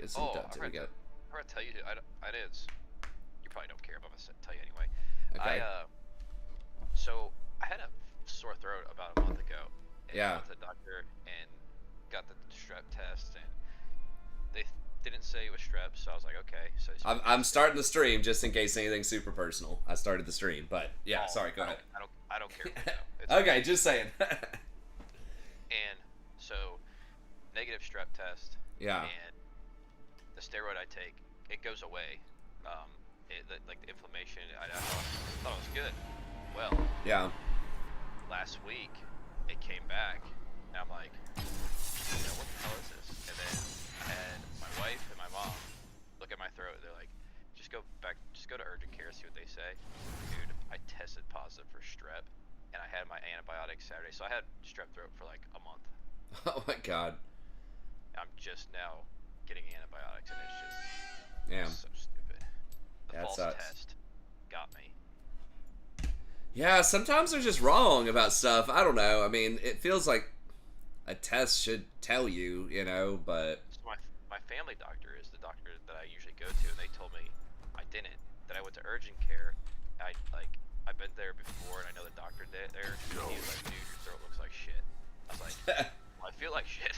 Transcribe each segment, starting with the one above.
It's some Oh, duds that we got. I forgot to tell you. I did. You probably don't care, but I'm gonna tell you anyway. I Okay. So I had a sore throat about a month ago, and I Yeah. went to the doctor and got the strep test, and they didn't say it was strep, so I was like, okay. So they I'm put me on I'm starting the stream just in case anything's super personal. I started the stream, but yeah. Oh, Sorry. Go ahead. I don't care if they know. It's Okay, just saying. And so negative strep test, Yeah. and the steroid I take, it goes away. Like the inflammation, I thought it was good. Well, Yeah. last week it came back, and I'm like, what the hell is this? And then I had my wife and my mom look at my throat. They're like, just go to urgent care, see what they say. Dude, I tested positive for strep, and I had my antibiotics Saturday, so I had strep throat for like a month. Oh my god. I'm just now getting antibiotics, and Damn. it's so stupid. The That false sucks. test got me. Yeah, sometimes they're just wrong about stuff. I don't know. I mean, it feels like a test should tell you, but So my family doctor is the doctor that I usually go to, and they told me I didn't. That I went to urgent care. I've been there before, and I know the doctor there. And he was like, dude, your throat looks like shit. I was like, well, I feel like shit.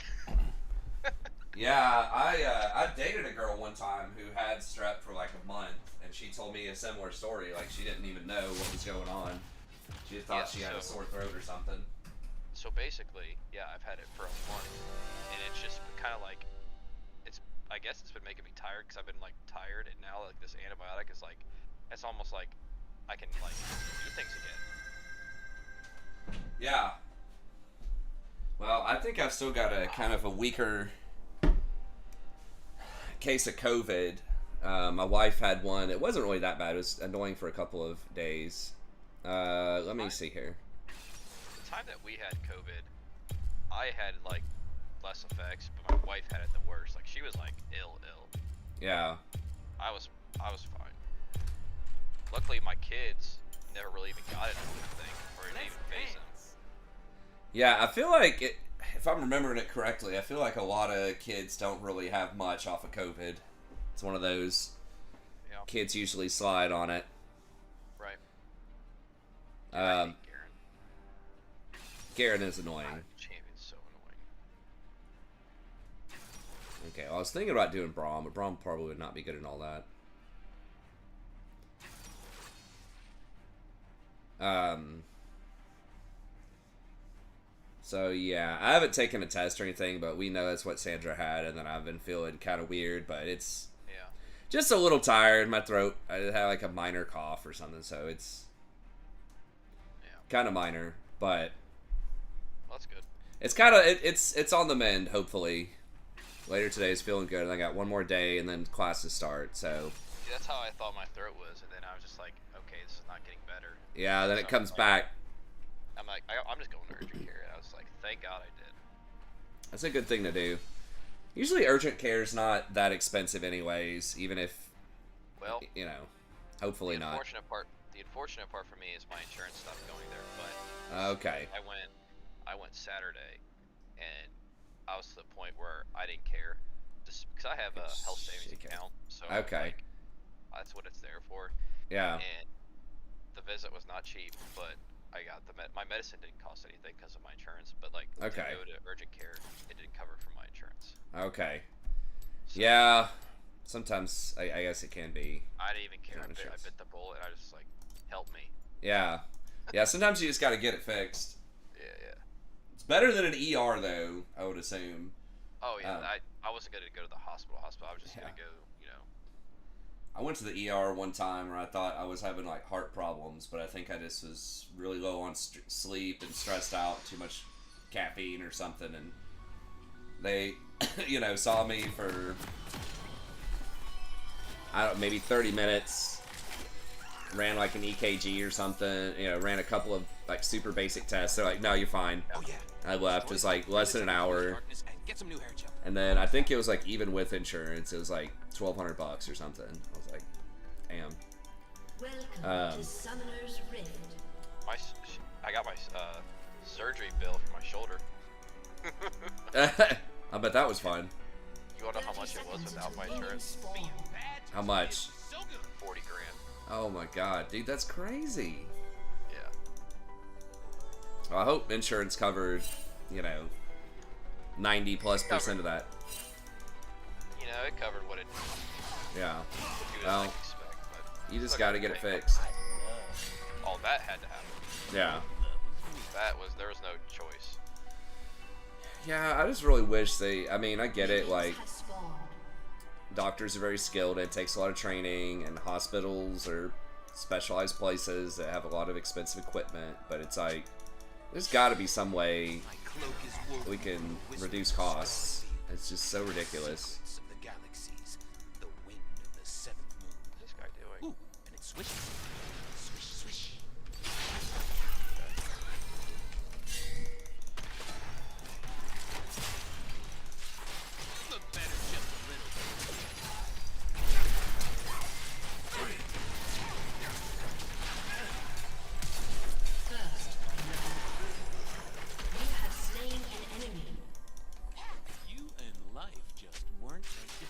yeah, I dated a girl one time who had strep for like a month, and she told me a similar story. Like she didn't even know what was going on. She just thought she had a sore throat or something. So basically, yeah, I've had it for a month, and it's just kind of like, I guess it's been making me tired because I've been like tired, and now like this antibiotic is like, it's almost like I can like do things again. Yeah. Well, I think I've still got a kind of a weaker case of COVID. My wife had one. It wasn't really that bad. It was annoying for a couple of days. Let me see here. The time that we had COVID, I had like less effects, but my wife had it the worst. Like she was like ill. Yeah. I was fine. Luckily, my kids never really even got it, I don't think, or it didn't even phase them. Yeah, I feel like if I'm remembering it correctly, I feel like a lot of kids don't really have much off of COVID. It's one of those kids usually slide on it. Right. Yeah, I hate Garen is annoying. Champion's so annoying. Okay, well, I was thinking about doing Braum, but Braum probably would not be good in all that. So yeah, I haven't taken a test or anything, but we know that's what Sandra had, and then I've been feeling kind of weird, but it's just a little tired. My throat, I had like a minor cough or something, so it's kind of minor, but well, that's good. It's kind of it's on the mend. Hopefully, later today is feeling good, and I got one more day, and then classes start. So that's how I thought my throat was, and then I was just like, okay, this is not getting better. Yeah, then it comes back. I'm like, I'm just going to urgent care. And I was like, thank God I did. That's a good thing to do. Usually urgent care is not that expensive anyways, even if, hopefully not. The unfortunate part for me is my insurance stopped going there, but okay. I went Saturday, and I was to the point where I didn't care, just because I have a health savings account, so that's what it's there for. Yeah. And the visit was not cheap, but I got my medicine didn't cost anything because of my insurance, but like to go to urgent care, it didn't cover for my insurance. Okay. So, yeah. Sometimes I guess it can be. I didn't even care. I bit the bullet, and I was just like, help me. Yeah. Yeah. Sometimes you just got to get it fixed. Yeah. It's better than an ER though, I would assume. Oh yeah. I wasn't gonna go to the hospital. I was just gonna go. I went to the ER one time where I thought I was having like heart problems, but I think I just was really low on sleep and stressed out, too much caffeine or something, and they, saw me for, I don't know, maybe 30 minutes, ran like an EKG or something, ran a couple of like super basic tests. They're like, no, you're fine. Oh, yeah. I left. It was like less than an hour. And then I think it was like, even with insurance, it was like $1,200 or something. I was like, damn. Welcome to Summoner's Rift. I got my surgery bill for my shoulder. I bet that was fun. You wanna know how much it was without my insurance? How much? 40 grand. Oh my god, dude, that's crazy. Yeah. Well, I hope insurance covered, you know, 90+% of that. You know, it covered what it Yeah. what you would Well, like expect, but you just still got to gotta get it pay. fixed. All that had to happen. Yeah. There was no choice. Yeah, I just really wish I mean, I get it, like, Has spawned. doctors are very skilled and it takes a lot of training, and hospitals are specialized places that have a lot of expensive equipment, but it's like, there's got to be some way we can reduce costs. It's just so ridiculous. What's this guy doing? First, you have slain an enemy. You and life just weren't meant to be.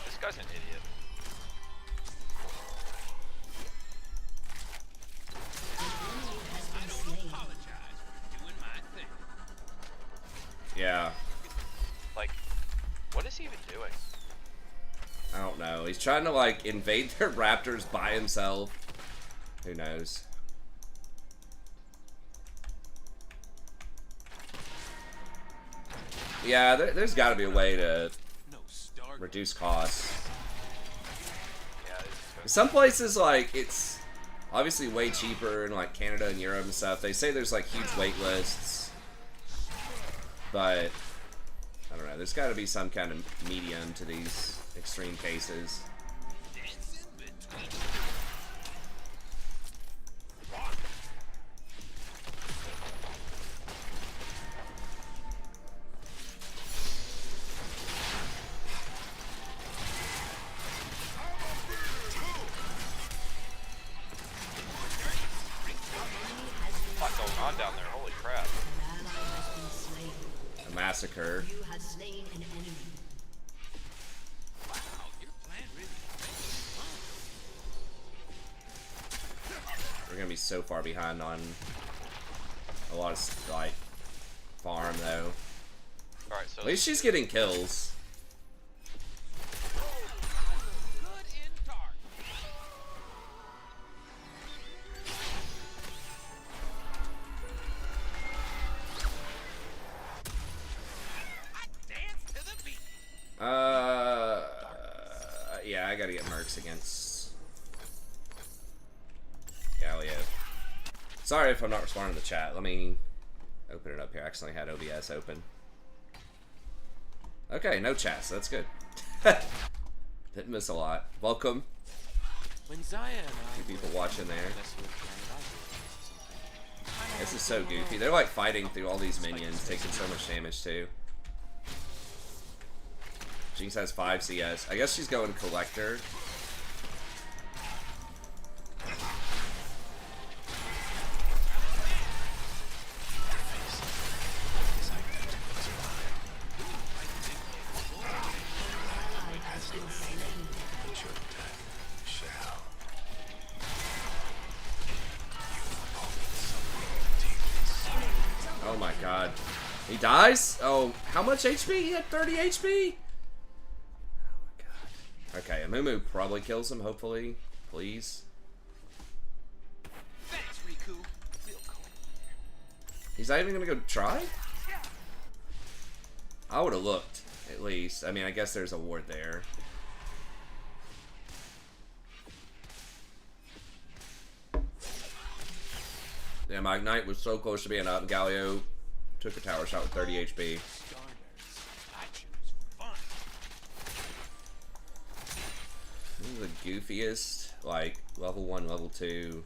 This guy's an idiot. Enemy has been slain. Apologize for doing my thing. Yeah. Like, what is he even doing? I don't know. He's trying to, like, invade their raptors by himself. Who knows? Yeah, there's got to be a way to No star. reduce costs. Yeah, this is good. Some places, like, it's obviously way cheaper in, like, Canada and Europe and stuff. They say there's, like, huge wait lists. But, I don't know. There's got to be some kind of medium to these extreme cases. Dancing between. A lot going on down there. Holy crap. An ally has been slain. A massacre. You have slain an enemy. Wow, your plan really We're gonna be so far behind on a lot of, like, farm, though. Alright, so At least she's getting kills. good in dark. I dance to the beat. Yeah, I gotta get mercs against Galio. Sorry if I'm not responding to the chat. Let me open it up here. I accidentally had OBS open. Okay, no chat, so that's good. Didn't miss a lot. Welcome. When Zaya and I Few people were watching there. messing with Planet Isaac or something, This is so goofy. They're like fighting through all these minions, taking so much damage too. Jinx has 5 CS. I guess she's going Collector. Ally has been slain. Oh my god. He dies? Oh, how much HP? He had 30 HP? Oh my god. Okay, Amumu probably kills him, hopefully. Please. Thanks, Riku. Real cool. He's not even gonna go try? I would have looked, at least. I mean, I guess there's a ward there. Yeah, my Ignite was so close to being up. Galio took a tower shot with 30 HP. Star nerds. I choose fun. This is the goofiest, like, level 1, level 2.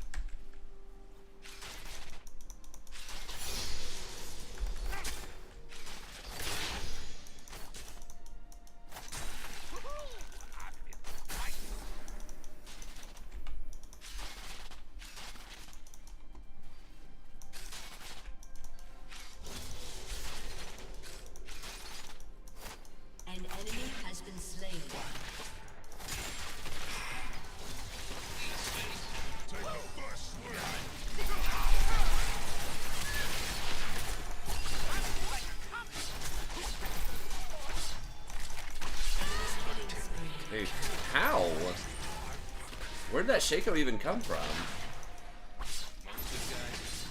Where'd that Shaco even come from? Most good guys.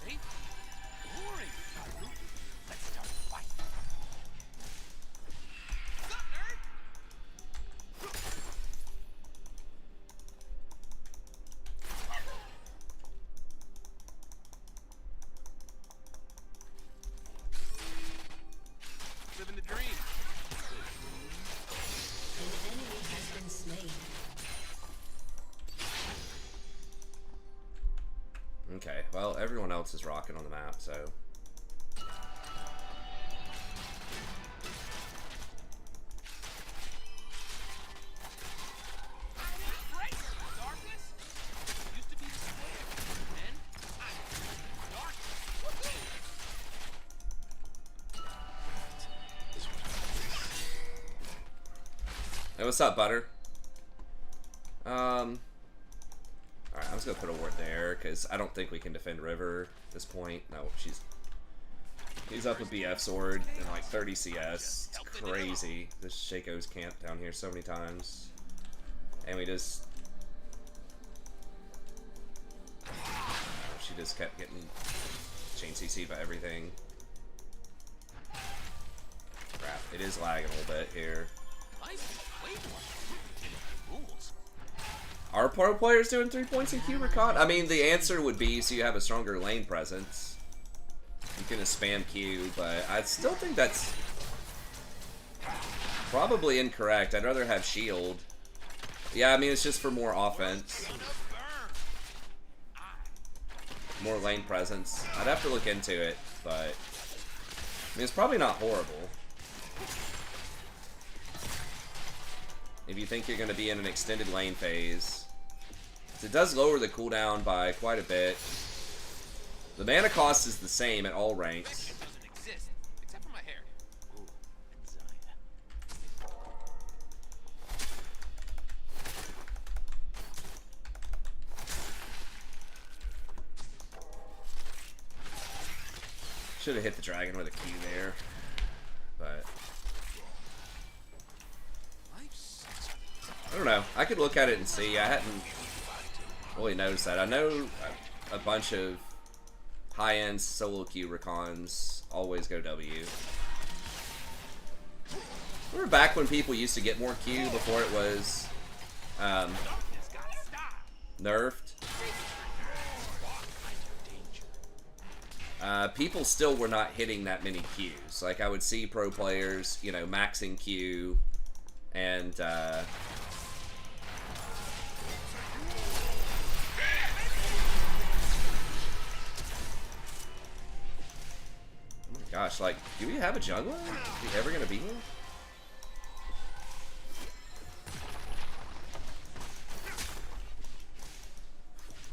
Safety. Boring. Let's start a fight. What's up, nerd? Living the dream. An enemy has been slain. Okay, well, everyone else is rocking on the map, so. Darkness used to be the square. Then I darkness. Hey, what's up, Butter? Alright, I'm just gonna put a ward there, because I don't think we can defend River at this point. No, he's up a BF sword and like 30 CS. It's crazy. This Shaco's camped down here so many times. And we just... She just kept getting chain CC by everything. Crap, it is lagging a little bit here. Life is way more rules. Are pro players doing 3 points in Q recon? I mean, the answer would be so you have a stronger lane presence. You can just spam Q, but I still think that's probably incorrect. I'd rather have shield. Yeah, I mean, it's just for more offense. More lane presence. I'd have to look into it, but I mean, it's probably not horrible. If you think you're going to be in an extended lane phase. It does lower the cooldown by quite a bit. The mana cost is the same at all ranks. It doesn't exist, except for my hair. Ooh, anxiety. Should have hit the dragon with a Q there, but I don't know. I could look at it and see. I hadn't really noticed that. I know a bunch of high-end solo Q recons always go W. Remember back when people used to get more Q before it was nerfed? People still were not hitting that many Qs. Like, I would see pro players, you know, maxing Q and oh my gosh, like, do we have a jungler? Is he ever gonna be here?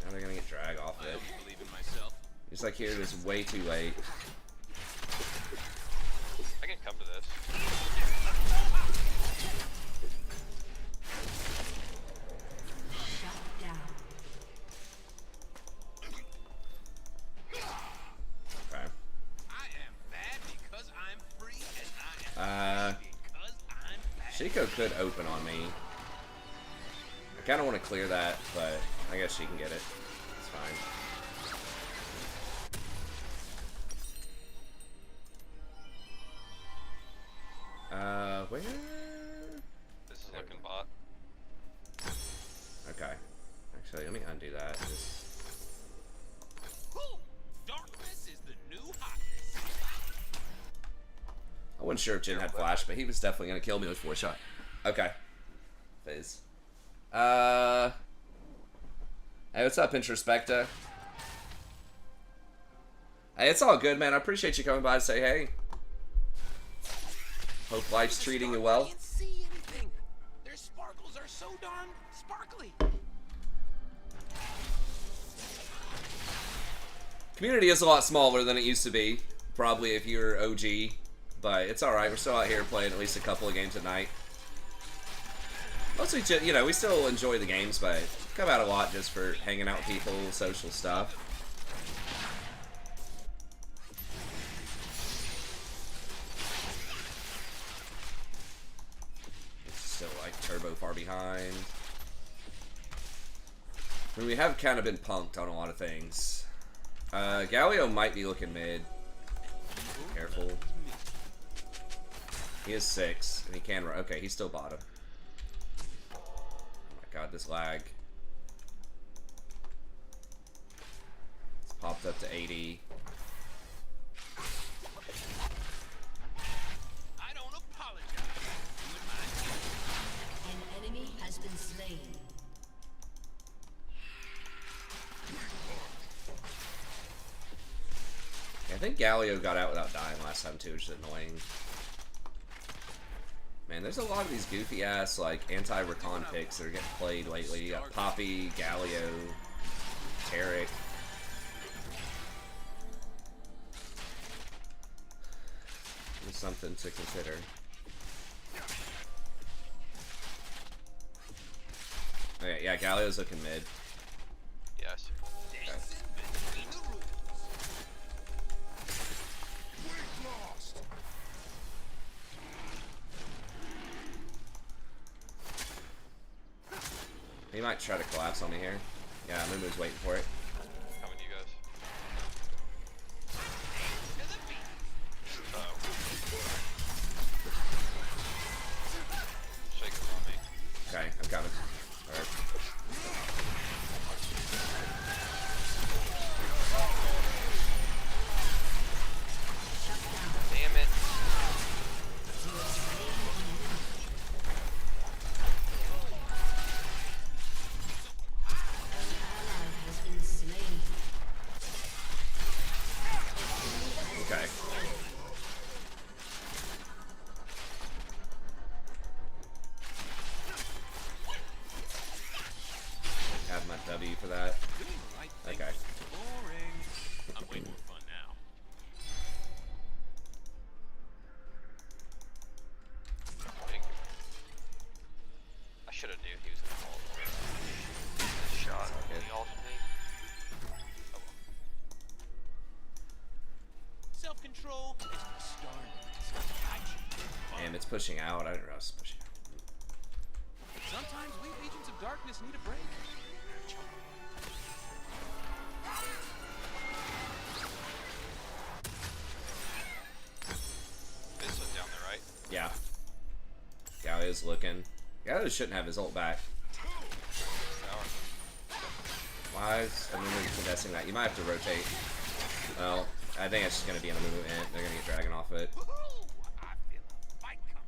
Now they're gonna get drag off I it. always believe in myself. It's like here it is way too late. I can come to this. Shut down. Okay. I am bad because I'm free, and I am free because I'm bad. Shiko could open on me. I kind of want to clear that, but I guess she can get it. It's fine. Where? This is looking bot. Okay. Actually, let me undo that. Just... Woo! Darkness is the new hotness. I wasn't sure if Jin had flash, but he was definitely gonna kill me with 4-shot. Okay. Fizz. Hey, what's up, Introspecta? Hey, it's all good, man. I appreciate you coming by to say hey. Hope life's treating you well. I can't see anything. Their sparkles are so darn sparkly. Community is a lot smaller than it used to be. Probably if you're OG. But it's alright. We're still out here playing at least a couple of games a night. Mostly, you know, we still enjoy the games, but come out a lot just for hanging out with people, social stuff. It's still like turbo far behind. I mean, we have kind of been punked on a lot of things. Galio might be looking mid. Careful. He is 6, and he can run. Okay, he's still bottom. Oh my god, this lag. It's popped up to 80. I don't apologize. You and my An enemy has been slain. I think Galio got out without dying last time too, which is annoying. Man, there's a lot of these goofy ass like anti-recon picks that are getting played lately. You got Poppy, Galio, Tarek. Just something to consider. Okay, yeah, Galio's looking mid. Yes. Okay. between the rules. He might try to collapse on me here. Yeah, Mumu's waiting for it. Coming to you guys. Shake him on me. Okay, I'm coming. Alright. Damn it. Has been slain. Okay. Have my W for that. Doing the right thing. Okay. Boring. I'm way more fun now. Thank you. I should have knew he was gonna ult. Shot. Okay. He ulted me. Oh well. Self-control is the starting. Damn, it's pushing out. I didn't realize it's pushing out. Sometimes we agents of darkness need a break. This one down the right. Yeah. Galio's looking. Galio shouldn't have his ult back. Tower. Why is Amumu contesting that? You might have to rotate. Well, I think it's just going to be an Amumu int. They're going to get Dragon off it. I feel a fight coming.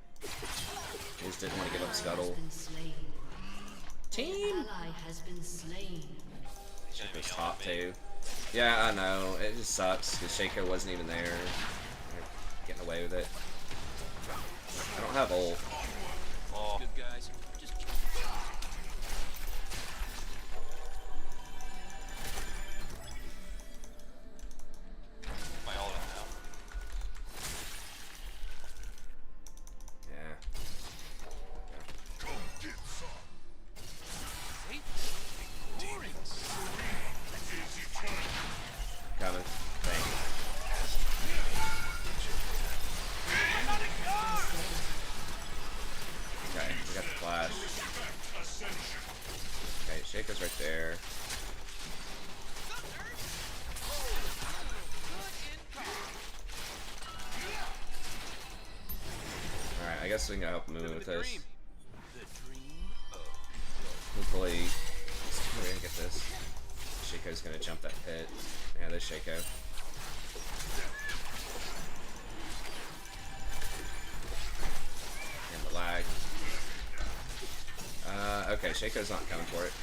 He just didn't want to give up Scuttle. Been slain. Team! Ally has been slain. He's gonna be Shaco's yelling top at me. two. Yeah, I know. It just sucks because Shaco wasn't even there. They're getting away with it. I don't have ult. Oh, Good guys. Just my ult is now. Yeah. boring. Coming. Thank you. Okay, we got the flash. Okay, Shaco's right there. Alright, I guess we can help move with this. The dream of Hopefully, we're gonna get this. Shaco's gonna jump that pit. Yeah, there's Shaco. And the lag. Okay, Shaco's not coming for it.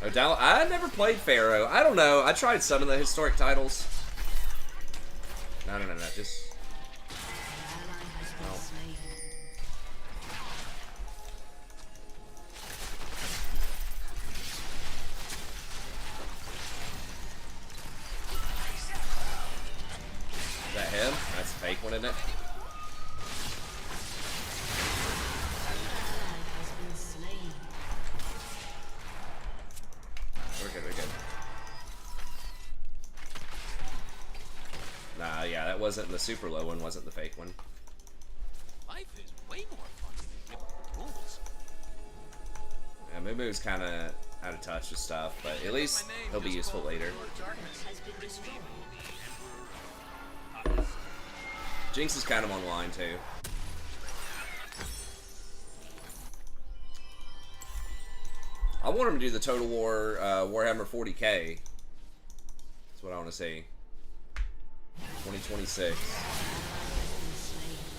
Oh, down. I never played Pharaoh. I don't know. I tried some of the historic titles. No, no, no, no. Just. Ally has been Oh. slain. Is that him? That's a fake one, isn't it? Ally has been slain. We're good, we're good. Nah, yeah, that wasn't the super low one, wasn't the fake one. Life is way more fun than rules. Yeah, Moomoo's kind of out of touch with stuff, but at least he'll be useful later. Has been destroyed. Jinx is kind of online too. I want him to do the Total War Warhammer 40k. That's what I want to see. 2026.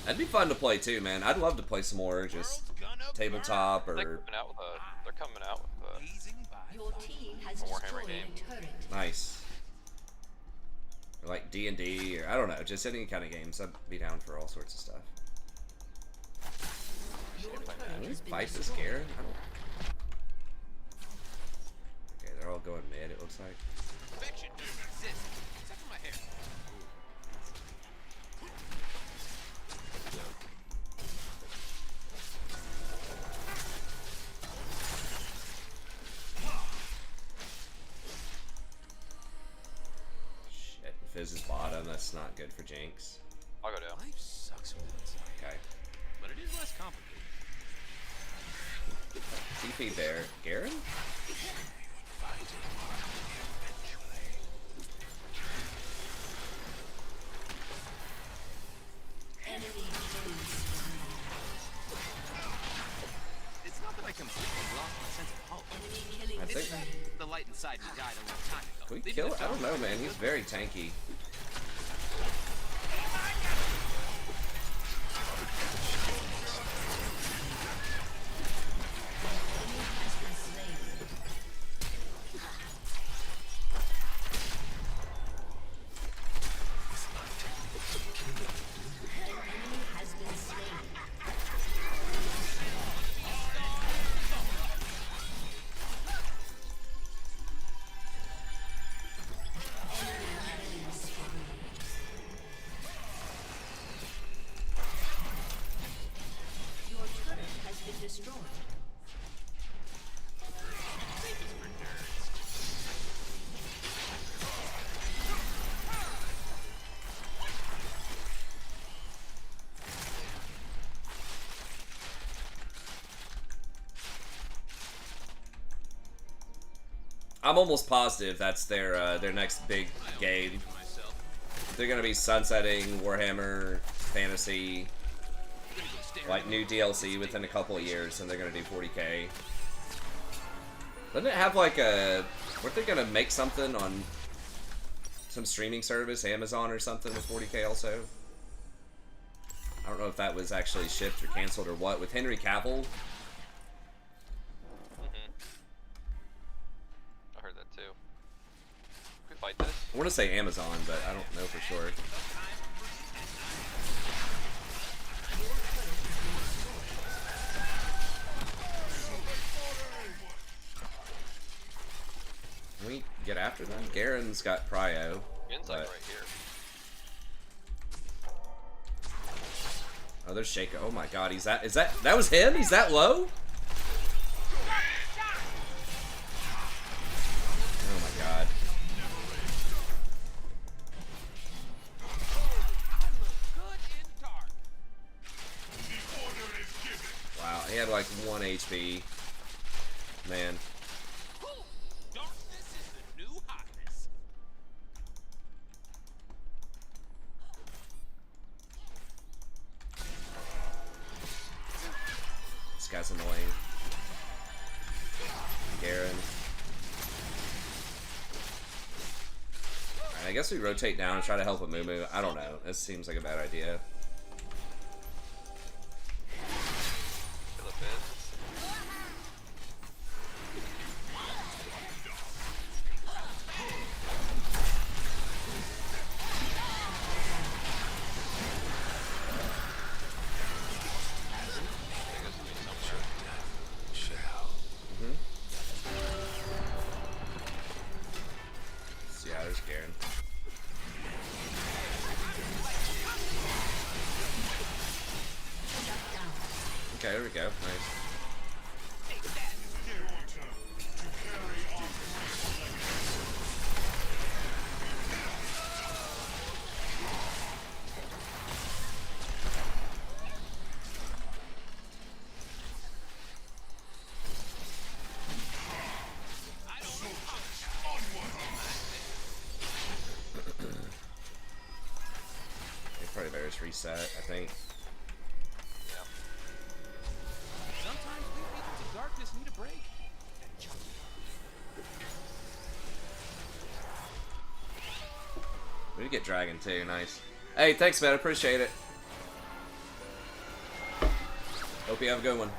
That'd be fun to play too, man. I'd love to play some more, just tabletop They're or coming out with a. They're coming out with a. Blazing by Your team has A Warhammer destroyed game. a turret. nice. Or like D&D, or I don't know, just any kind of games. I'd be down for all sorts of stuff. Your Can turret we has been fight this destroyed. Garen? I don't. Okay, they're all going mid, it looks like. Perfection doesn't exist. Except for my hair. Shit, Fizz is bottom, that's not good for Jinx. I'll go down. Life sucks when it's like, Okay. but it is less complicated. TP there. Garen? Enemy killing. It's not that I completely lost my sense of hope. Enemy killing. I think. The light inside me died a long time ago. Can we Leave kill it it? I don't know, man. He's very tanky. Has been slain. An enemy has been slain. Your turret has been destroyed. I'm almost positive that's their next big game. They're gonna be sunsetting Warhammer Fantasy, like new DLC within a couple of years, and they're gonna do 40k. Doesn't it have like a? Weren't they gonna make something on some streaming service, Amazon or something, with 40k also? I don't know if that was actually shipped or canceled or what. With Henry Cavill, I heard that too. We fight this. I want to say Amazon, but I don't know for sure. Can we get after them? Garen's got prio. Gen's like but- right here. Oh, there's Shaco. Oh my god, that was him? He's that low? Oh my god. Good in dark. Wow, he had like 1 HP. Man. Darkness is the new hotness. This guy's annoying. Garen. Alright, I guess we rotate down and try to help a Moo. I don't know. This seems like a bad idea. Kill the Fizz. we go. Nice. Probably better just reset, I think. Yeah. Sometimes we people to darkness need a break. We did get dragon too, nice. Hey, thanks man, I appreciate it. Hope you have a good one.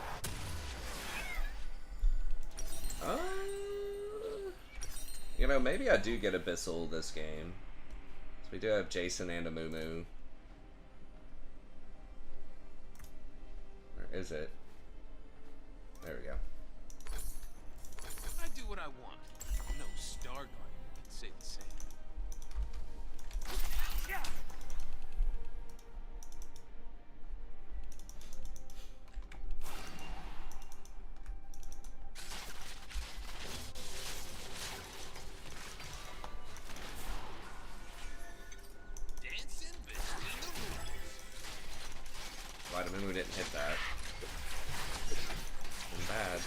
You know, maybe I do get Abyssal this game. So we do have Jason and a Moo. Where is it? There we go. I do what I want. No Star Guardian can say the same. Dancing between the moons. Vitamin, we didn't hit that. Been bad.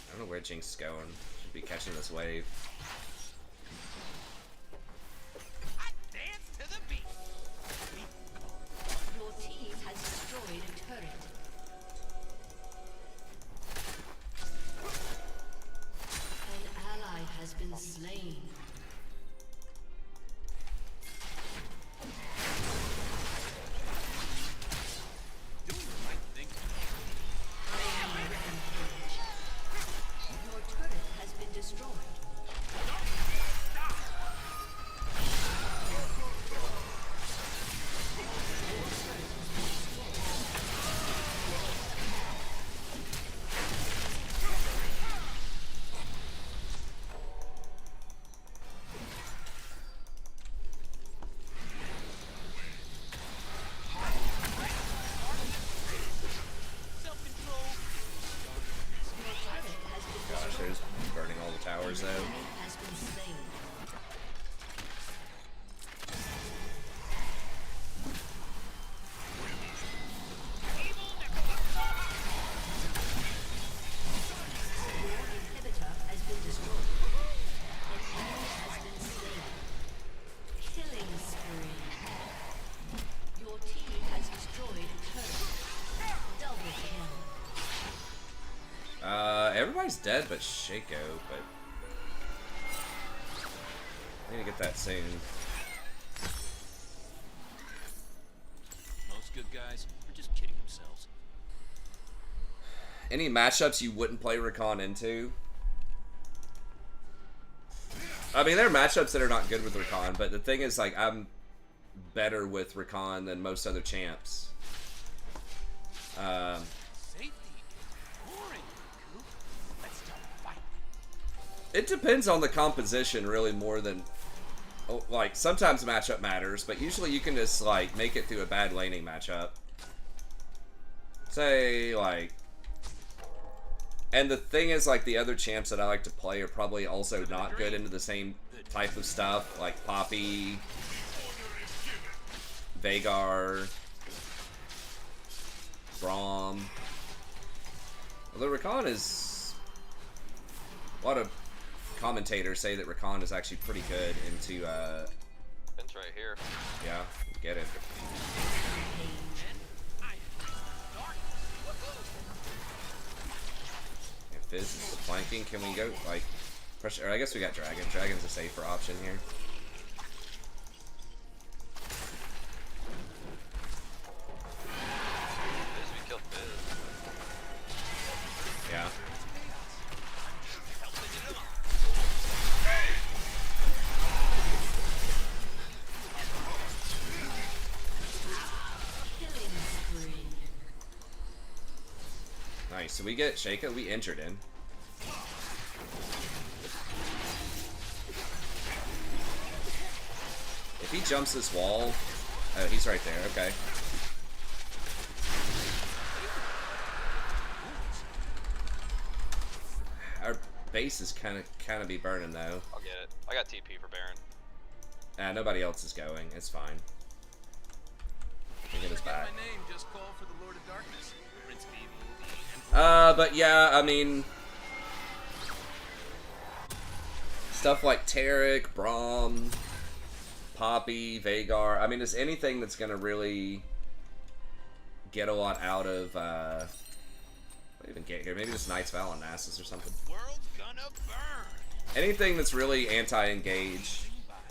I don't know where Jinx is going. Should be catching this wave. I dance to the beat. Your team has destroyed a turret. An ally has been slain. Doing the right thing. Rampage. Your turret has been destroyed. Self-control. Your turret has been Gosh, destroyed. there's burning all the towers though. Enemy has been slain. Your inhibitor has been destroyed. An enemy has been slain. Killing spree. Your team has destroyed a turret. Double kill. Everybody's dead but Shaco, but I need to get that soon. Most good guys are just kidding themselves. Any matchups you wouldn't play Rakan into? I mean, there are matchups that are not good with Rakan, but the thing is, like, I'm better with Rakan than most other champs. Safety is boring, Coop. Let's start a fight. It depends on the composition, really, more than... Oh, like, sometimes matchup matters, but usually you can just, like, make it through a bad laning matchup. Say, like... And the thing is, like, the other champs that I like to play are probably also not good into the same type of stuff, like Poppy, Veigar, Braum. Although Rakan is... A lot of commentators say that Rakan is actually pretty good into, Ben's right here. yeah, get it. And Fizz is flanking. Can we go, like, pressure? Or I guess we got Dragon. Dragon's a safer option here. Fizz, we killed Fizz. Yeah. Killing spree. Nice. So we get Shaco. We injured him. If he jumps this wall... Oh, he's right there. Okay. Our base is kind of be burning, though. I'll get it. I got TP for Baron. Nobody else is going. It's fine. We'll get his back. My name, just call for the Lord of Darkness. Prince of Evil, the Emperor. But yeah, I mean... Stuff like Tarek, Braum, Poppy, Vagar. I mean, it's anything that's going to really get a lot out of... what do I even get here? Maybe just Knights Val and Nasus or something. World's gonna burn. Anything that's really anti-engage.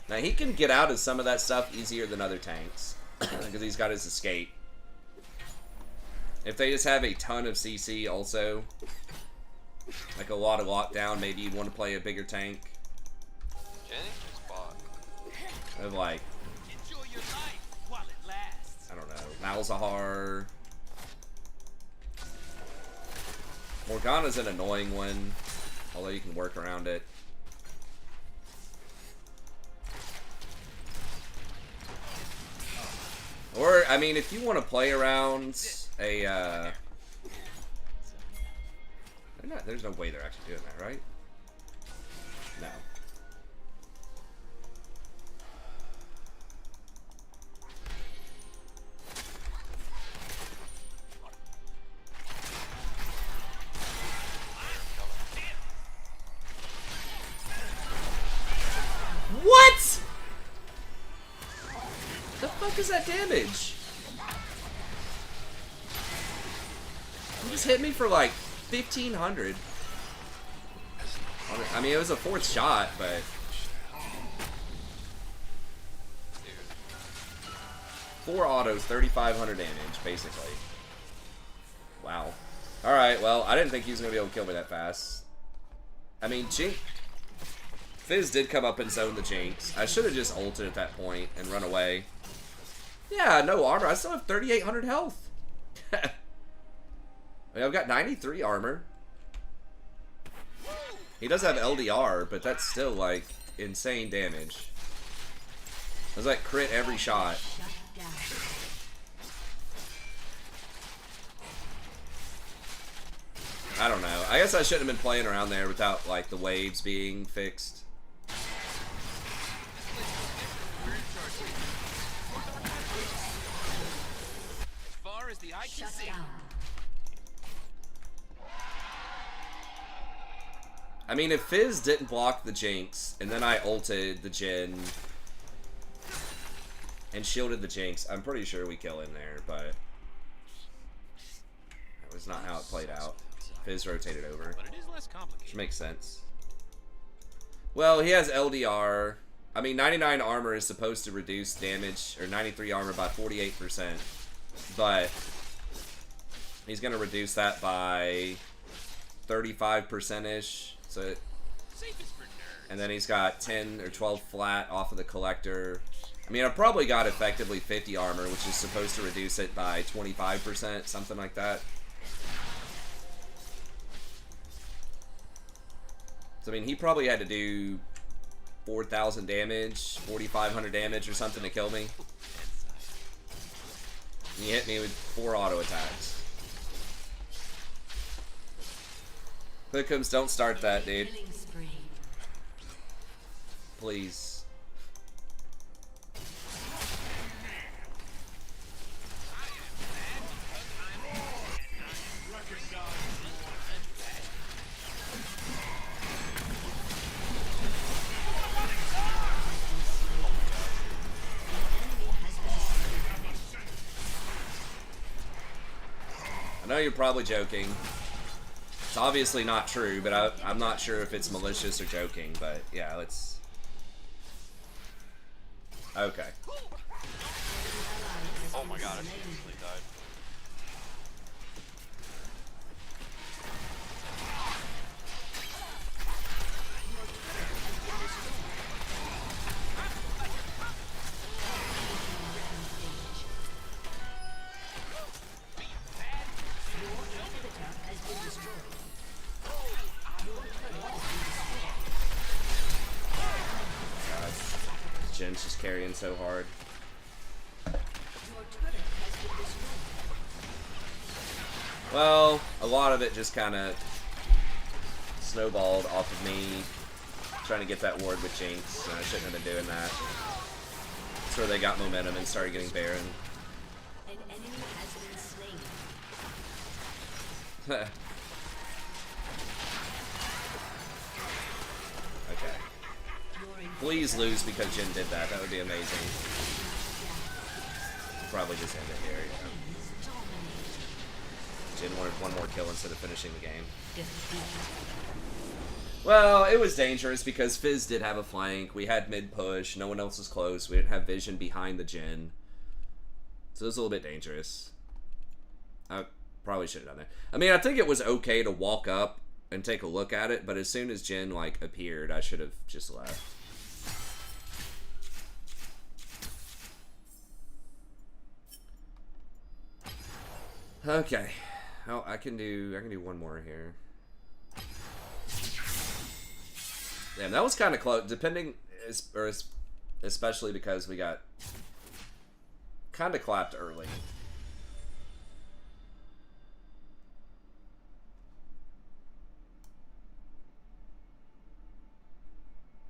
Now, he can get out of some of that stuff easier than other tanks. Because he's got his escape. If they just have a ton of CC also, like a lot of lockdown, maybe you'd want to play a bigger tank. Jenny just bought. Of like, Enjoy your life while it lasts. I don't know, Malzahar. Morgana's an annoying one, although you can work around it. Or, I mean, if you want to play around a, there's no way they're actually doing that, right? No. What? The fuck is that damage? You just hit me for like 1,500. I mean, it was a fourth shot, but... Dude. 4 autos, 3,500 damage, basically. Wow. Alright, well, I didn't think he was going to be able to kill me that fast. I mean, Fizz did come up and zone the Jinx. I should have just ulted at that point and run away. Yeah, no armor. I still have 3,800 health. I mean, I've got 93 armor. He does have LDR, but that's still, like, insane damage. It was like crit every shot. I don't know. I guess I shouldn't have been playing around there without, like, the waves being fixed. As far as the eye can see. I mean, if Fizz didn't block the Jinx, and then I ulted the Jhin and shielded the Jinx, I'm pretty sure we kill in there, but that was not how it played out. Fizz rotated over, But it is less complicated. which makes sense. Well, he has LDR. I mean, 99 armor is supposed to reduce damage, or 93 armor by 48%, but he's going to reduce that by 35%-ish. So, Safest for nerds. and then he's got 10 or 12 flat off of the collector. I mean, I've probably got effectively 50 armor, which is supposed to reduce it by 25%, something like that. So, I mean, he probably had to do 4,000 damage, 4,500 damage or something to kill me. And he hit me with 4 auto attacks. Clickums, don't start that, dude. Please. I know you're probably joking. It's obviously not true, but I'm not sure if it's malicious or joking, but yeah, let's... Okay. Oh my god, I seriously died. God. Jhin Jin's just carrying so hard. Your turret has been destroyed. Well, a lot of it just kind of snowballed off of me trying to get that ward with Jinx, and I shouldn't have been doing that. That's where they got momentum and started getting Baron. An enemy has been slain. Okay. Please lose because Jin did that. That would be amazing. Probably just end it here, yeah. Jin wanted one more kill instead of finishing the game. Well, it was dangerous because Fizz did have a flank. We had mid push. No one else was close. We didn't have vision behind the Jin. So it was a little bit dangerous. I probably should have done that. I mean, I think it was okay to walk up and take a look at it, but as soon as Jin, like, appeared, I should have just left. Okay. Oh, I can do one more here. Damn, that was kind of close. Especially because we got kind of clapped early.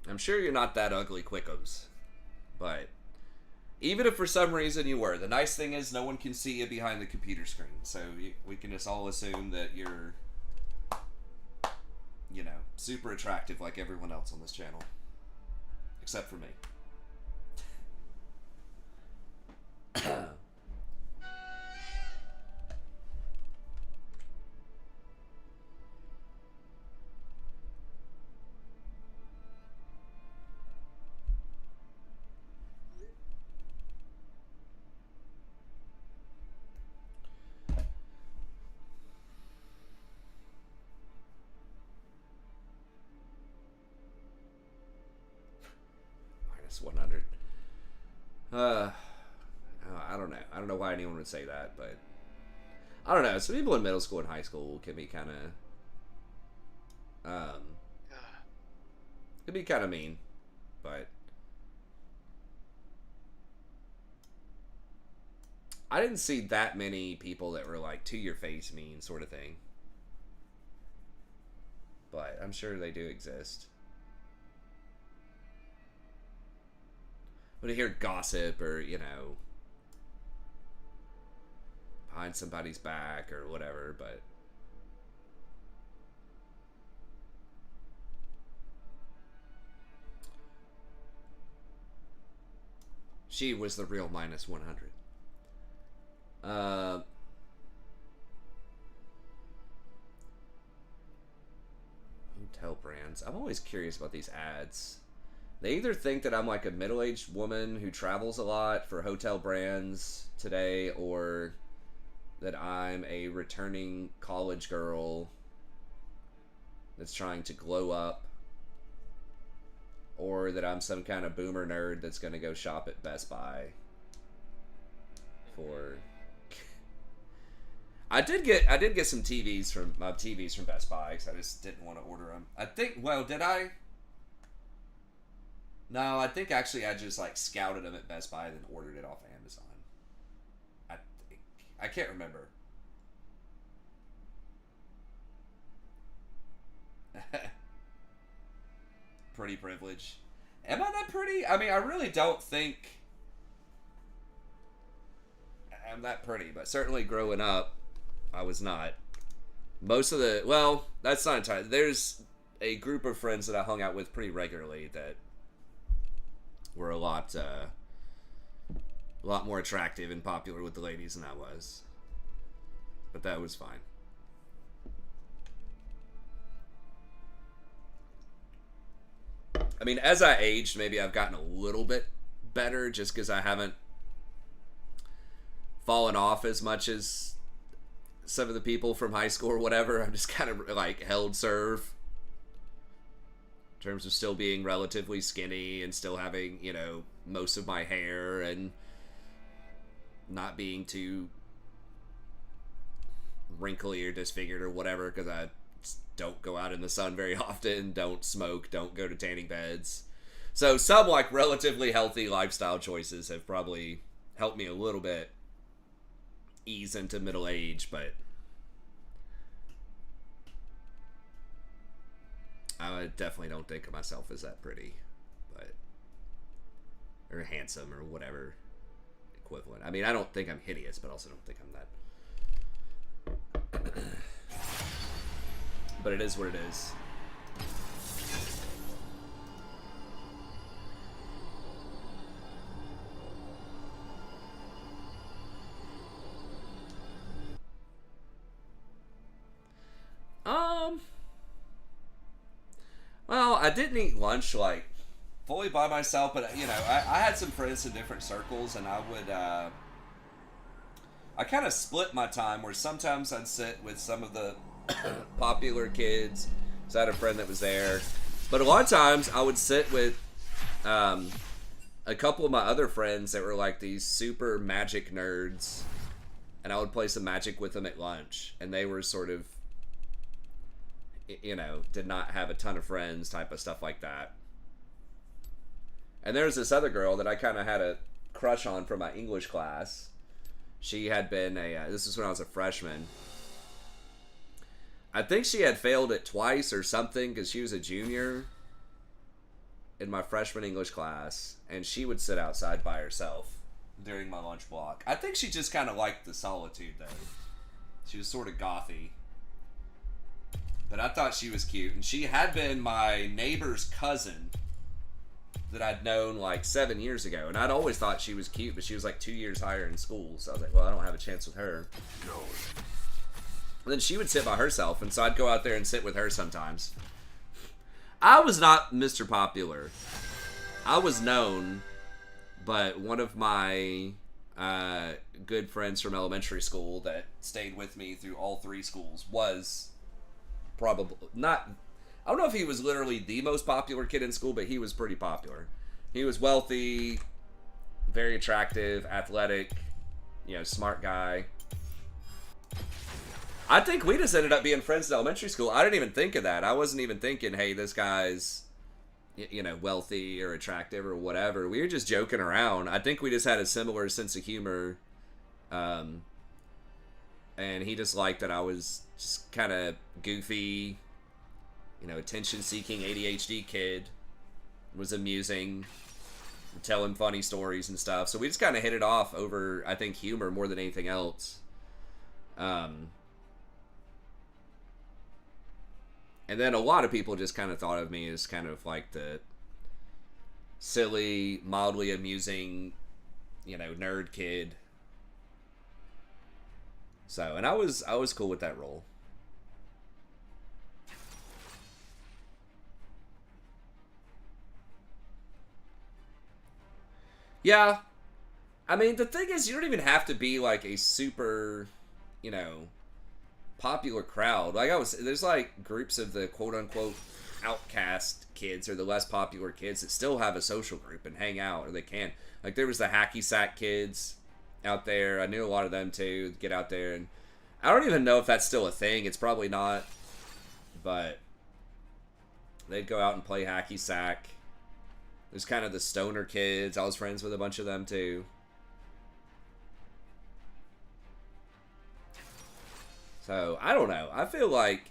I'm sure you're not that ugly, Quickums, but even if for some reason you were, the nice thing is no one can see you behind the computer screen, so we can just all assume that you're, you know, super attractive like everyone else on this channel, except for me. Minus 100. I don't know. I don't know why anyone would say that, but I don't know. Some people in middle school and high school can be kind of, could be kind of mean, but I didn't see that many people that were like to your face mean sort of thing, but I'm sure they do exist. But to hear gossip or, you know, behind somebody's back or whatever, but she was the real minus 100. Hotel brands. I'm always curious about these ads. They either think that I'm like a middle-aged woman who travels a lot for hotel brands today, or that I'm a returning college girl that's trying to glow up, or that I'm some kind of boomer nerd that's going to go shop at Best Buy for... I did get some TVs from Best Buy because I just didn't want to order them. I think, well, did I? No, I think actually I just like scouted them at Best Buy and then ordered it off Amazon. I think. I can't remember. Pretty privilege. Am I that pretty? I mean, I really don't think I'm that pretty, but certainly growing up, I was not. Most of the, well, that's not entirely. There's a group of friends that I hung out with pretty regularly that were a lot more attractive and popular with the ladies than I was. But that was fine. I mean, as I aged, maybe I've gotten a little bit better just because I haven't fallen off as much as some of the people from high school or whatever. I'm just kind of like held serve in terms of still being relatively skinny and still having, you know, most of my hair and not being too wrinkly or disfigured or whatever, because I don't go out in the sun very often, don't smoke, don't go to tanning beds. So some like relatively healthy lifestyle choices have probably helped me a little bit ease into middle age, but I definitely don't think of myself as that pretty, but or handsome or whatever equivalent. I mean, I don't think I'm hideous, but also don't think I'm that. But it is what it is. Well, I didn't eat lunch like fully by myself, but you know, I had some friends in different circles, and I would I kind of split my time where sometimes I'd sit with some of the popular kids. So I had a friend that was there, but a lot of times I would sit with a couple of my other friends that were like these super magic nerds, and I would play some magic with them at lunch, and they were sort of, you know, did not have a ton of friends, type of stuff like that. And there's this other girl that I kind of had a crush on from my English class. She had been this is when I was a freshman. I think she had failed it twice or something because she was a junior in my freshman English class, and she would sit outside by herself during my lunch block. I think she just kind of liked the solitude, though. She was sort of gothy. But I thought she was cute, and she had been my neighbor's cousin that I'd known like 7 years ago, and I'd always thought she was cute, but she was like 2 years higher in school, so I was like, well, I don't have a chance with her. And then she would sit by herself, and so I'd go out there and sit with her sometimes. I was not Mr. Popular. I was known, but one of my good friends from elementary school that stayed with me through all three schools was probably not, I don't know if he was literally the most popular kid in school, but he was pretty popular. He was wealthy, very attractive, athletic, you know, smart guy. I think we just ended up being friends in elementary school. I didn't even think of that. I wasn't even thinking, hey, this guy's, you know, wealthy or attractive or whatever. We were just joking around. I think we just had a similar sense of humor. And he just liked that I was just kind of goofy, you know, attention-seeking ADHD kid. Was amusing, would tell him funny stories and stuff. So we just kind of hit it off over, I think, humor more than anything else. And then a lot of people just kind of thought of me as kind of like the silly, mildly amusing, you know, nerd kid. So, and I was cool with that role. Yeah. I mean, the thing is, you don't even have to be like a super, you know, popular crowd. Like there's like groups of the quote unquote outcast kids or the less popular kids that still have a social group and hang out, or they can. Like there was the hacky sack kids out there. I knew a lot of them too. Get out there, and I don't even know if that's still a thing. It's probably not, but they'd go out and play hacky sack. There's kind of the stoner kids. I was friends with a bunch of them too. So, I don't know. I feel like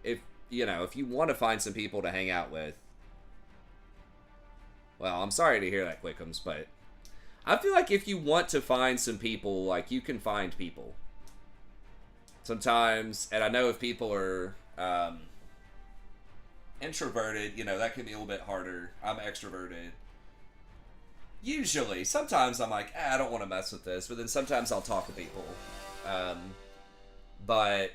if you want to find some people to hang out with, well, I'm sorry to hear that, Quickums, but I feel like if you want to find some people, like, you can find people. Sometimes, and I know if people are introverted, you know, that can be a little bit harder. I'm extroverted. Usually. Sometimes I'm like, I don't want to mess with this, but then sometimes I'll talk to people. But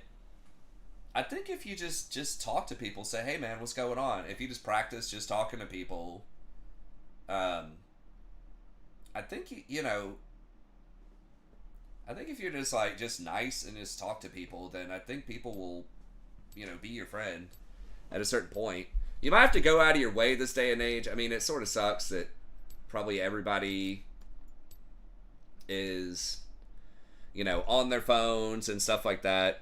I think if you just talk to people, say, hey man, what's going on? If you just practice just talking to people, I think, I think if you're just like, just nice and just talk to people, then I think people will, be your friend at a certain point. You might have to go out of your way this day and age. I mean, it sort of sucks that probably everybody is, on their phones and stuff like that.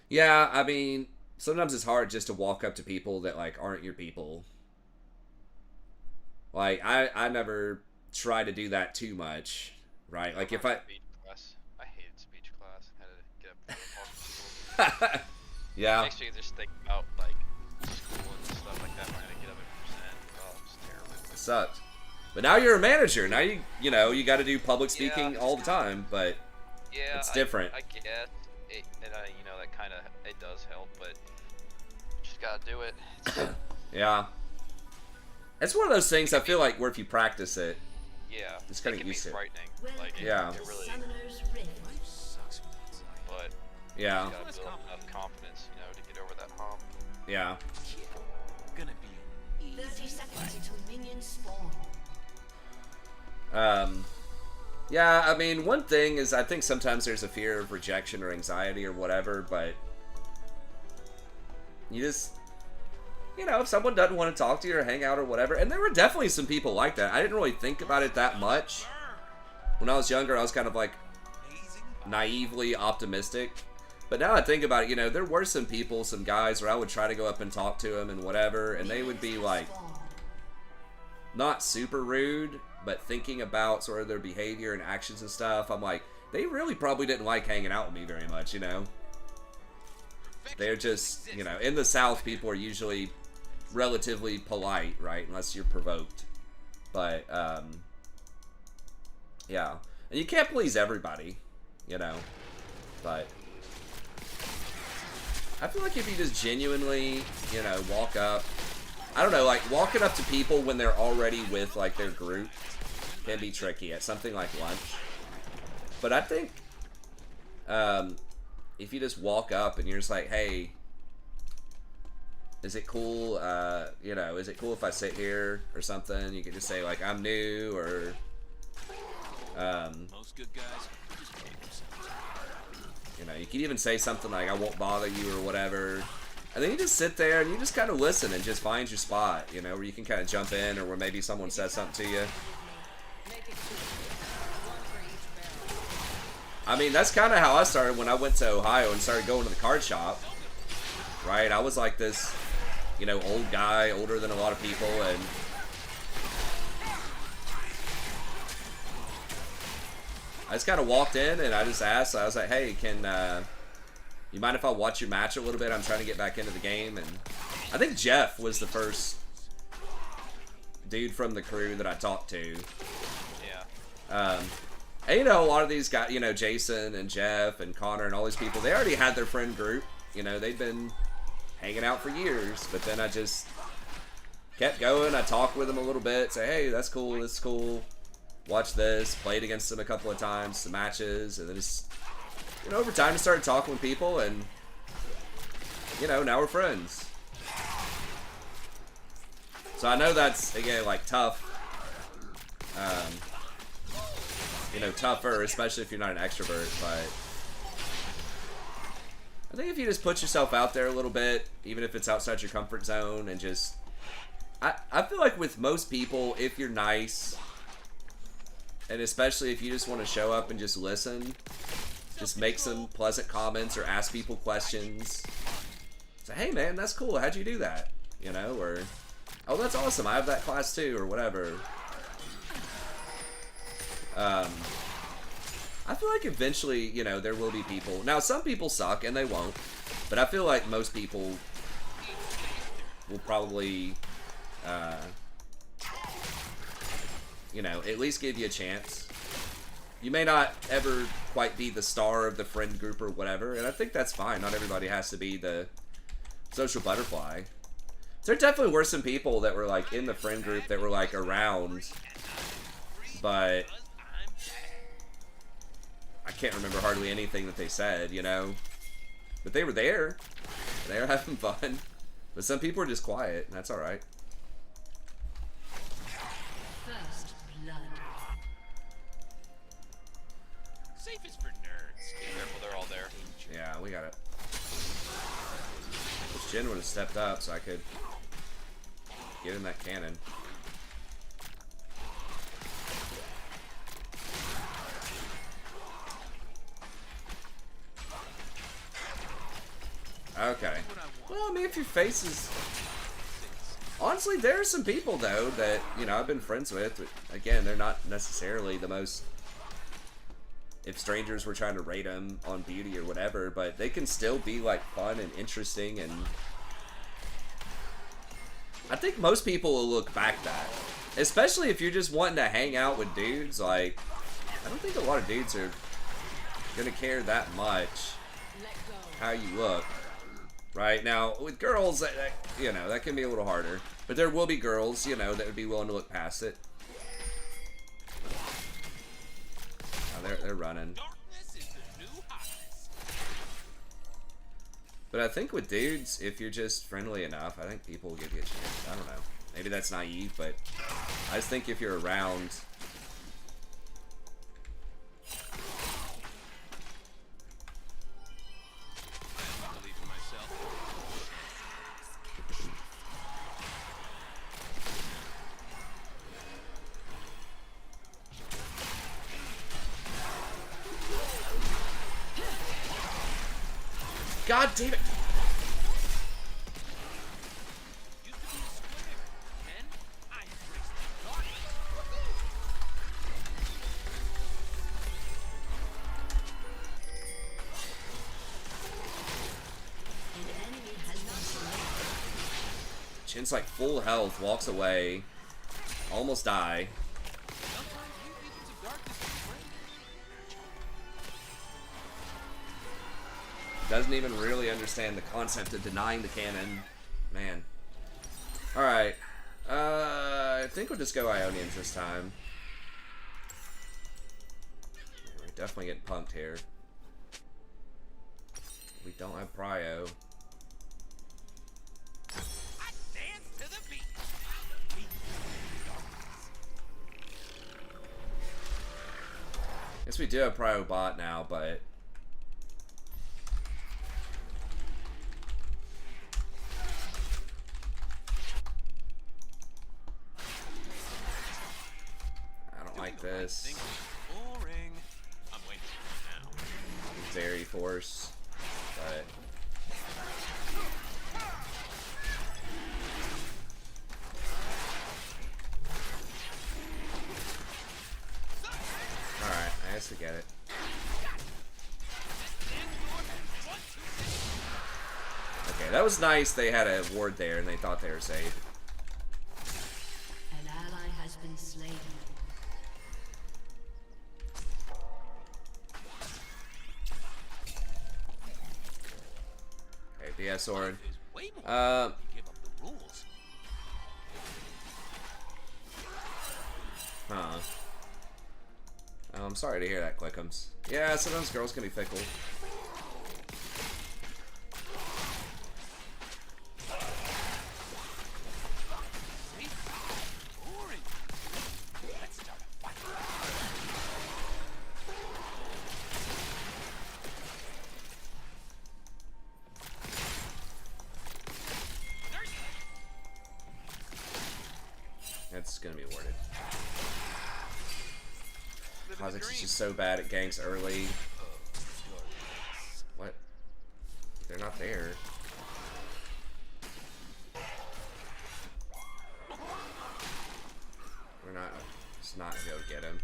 Yeah, I mean, sometimes it's hard just to walk up to people that like aren't your people. Like I never try to do that too much, right? Like if I Speech class. I hated speech class. I had to get up and talk to people. It yeah. makes you just think about like school and stuff like that. When I had to get up and present. Oh, it was terrible. It sucked. But now you're a manager. Now you know you got to do public speaking Yeah. all the time, but Yeah, it's different. I guess it, and I, you know, that kind of it does help, but just gotta do it. Yeah. It's one of those things I feel like where if you practice it, Yeah, Just kinda it can be used to it. frightening. Like Yeah. it really. Summoner's Rift. But yeah, you gotta build enough confidence, you know, to get over that hump. yeah. Gonna be 30 seconds until minions spawn. Yeah, I mean, one thing is I think sometimes there's a fear of rejection or anxiety or whatever, but you just, you know, if someone doesn't want to talk to you or hang out or whatever, and there were definitely some people like that. I didn't really think about it that much. When I was younger, I was kind of like naively optimistic. But now I think about it, you know, there were some people, some guys where I would try to go up and talk to them and whatever, and they would be like, not super rude, but thinking about sort of their behavior and actions and stuff, I'm like, they really probably didn't like hanging out with me very much, you know? They're just, you know, in the South, people are usually relatively polite, right? Unless you're provoked. But, yeah. And you can't please everybody, you know? But I feel like if you just genuinely, you know, walk up, I don't know, like walking up to people when they're already with like their group can be tricky at something like lunch. But I think if you just walk up and you're just like, hey, is it cool, you know, is it cool if I sit here or something? You could just say like, I'm new, or most good guys. you know, you could even say something like, I won't bother you or whatever. And then you just sit there and you just kind of listen and just find your spot, you know, where you can kind of jump in or where maybe someone says something to you. I mean, that's kind of how I started when I went to Ohio and started going to the card shop, right? I was like this, you know, old guy, older than a lot of people, and I just kind of walked in and I just asked, I was like, hey, can you mind if I watch your match a little bit? I'm trying to get back into the game. And I think Jeff was the first dude from the crew that I talked to. Yeah. And you know, a lot of these guys, you know, Jason and Jeff and Connor and all these people, they already had their friend group. You know, they'd been hanging out for years. But then I just kept going. I talked with them a little bit, say, hey, that's cool, this is cool. Watch this. Played against them a couple of times, some matches, and then just, you know, over time I started talking with people, and you know, now we're friends. So I know that's, again, like tough. You know, tougher, especially if you're not an extrovert, but I think if you just put yourself out there a little bit, even if it's outside your comfort zone, and just, I feel like with most people, if you're nice, and especially if you just want to show up and just listen, just make some pleasant comments or ask people questions. Say, hey man, that's cool, how'd you do that? You know, or, oh, that's awesome, I have that class too, or whatever. I feel like eventually, you know, there will be people. Now, some people suck, and they won't. But I feel like most people will probably, you know, at least give you a chance. You may not ever quite be the star of the friend group or whatever, and I think that's fine. Not everybody has to be the social butterfly. There definitely were some people that were, like, in the friend group that were, like, around, but I can't remember hardly anything that they said, you know? But they were there. They were having fun. But some people are just quiet, and that's alright. First blood. Safe is for nerds. Careful, they're all there. Yeah, we got it. Wish Jen would have stepped up so I could get in that cannon. Okay. What I want. Well, I mean, if your face is... Honestly, there are some people, though, that, you know, I've been friends with. Again, they're not necessarily the most... If strangers were trying to rate them on beauty or whatever, but they can still be, like, fun and interesting, and... I think most people will look back that. Especially if you're just wanting to hang out with dudes, like... I don't think a lot of dudes are gonna care that much how you look. Right? Now, with girls, you know, that can be a little harder. But there will be girls, you know, that would be willing to look past it. Oh, they're running. But I think with dudes, if you're just friendly enough, I think people will give you a chance. I don't know. Maybe that's naive, but I just think if you're around... God damn it! Chin's like full health, walks away, almost die. Doesn't even really understand the concept of denying the cannon. Man. Alright. I think we'll just go Ionians this time. We're definitely getting punked here. We don't have Prio. Guess we do have Prio bot now, but... this. I'm waiting now. Very force, but alright, I guess we get it. Okay, that was nice. They had a ward there and they thought they were safe. An ally has been slain. Yeah, sword. Huh. Oh, I'm sorry to hear that, Quickums. Yeah, sometimes girls can be fickle. That's gonna be awarded. Kha'Zix is just so bad at ganks early. What? They're not there. We're not. Just not gonna be able to get him.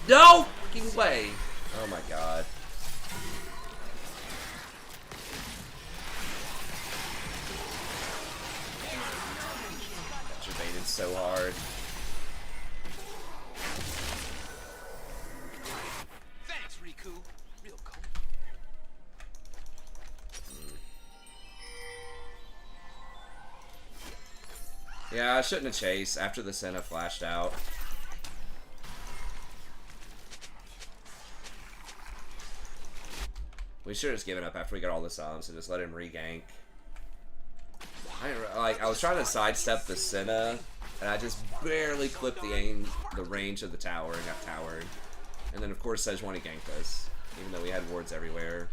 No fucking way! Oh my god. Got baited so hard. Thanks, Riku. Real cool. Yeah, I shouldn't have chased after the Senna flashed out. We should have just given up after we got all the subs and just let him re-gank. I was trying to sidestep the Senna, and I just barely clipped the range of the tower and got towered. And then, of course, Sejuani ganked us, even though we had wards everywhere.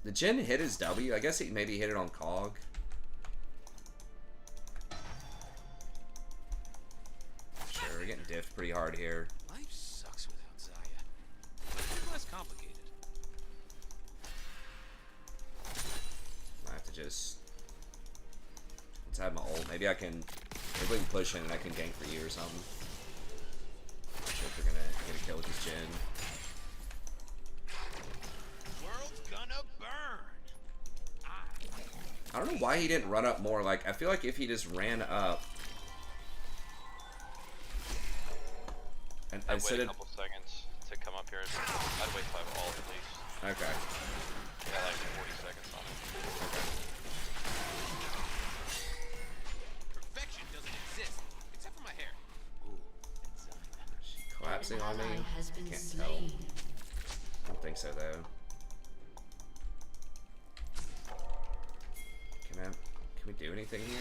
Did Jin hit his W? I guess he maybe hit it on Cog. Sure, we're getting diffed pretty hard here. Life sucks without Zaya. It's less complicated. I have to just... Let's have my ult. Maybe I can... Maybe we can push in and I can gank for you or something. Not sure if we're gonna get a kill with this Jin. World's gonna burn. I don't know why he didn't run up more. Like, I feel like if he just ran up... And I'd instead wait a of... couple seconds to come up here. I'd wait till I have all at least. Okay. Yeah, like 40 seconds on it. Okay. Perfection doesn't exist, except for my hair. Ooh, and Zaya. She's collapsing on me. Ally has been Can't tell. slain. I don't think so, though. Can we do anything here?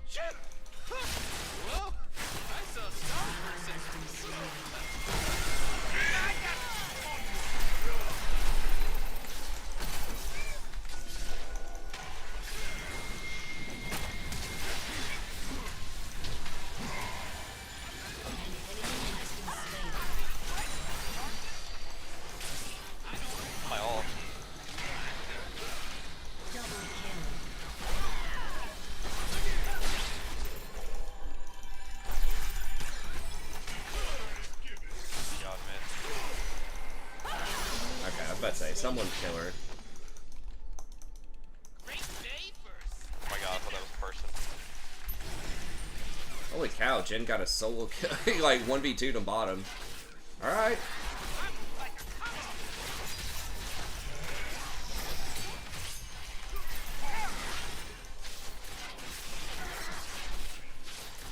Shit! Whoa! I saw stars for a second. My ult. Double kill. God, man. Okay, I was about to say, someone kill her. Great day first. Oh my god, I thought that was a person. Holy cow, Jin got a solo kill. He like 1v2'd him bottom. Alright.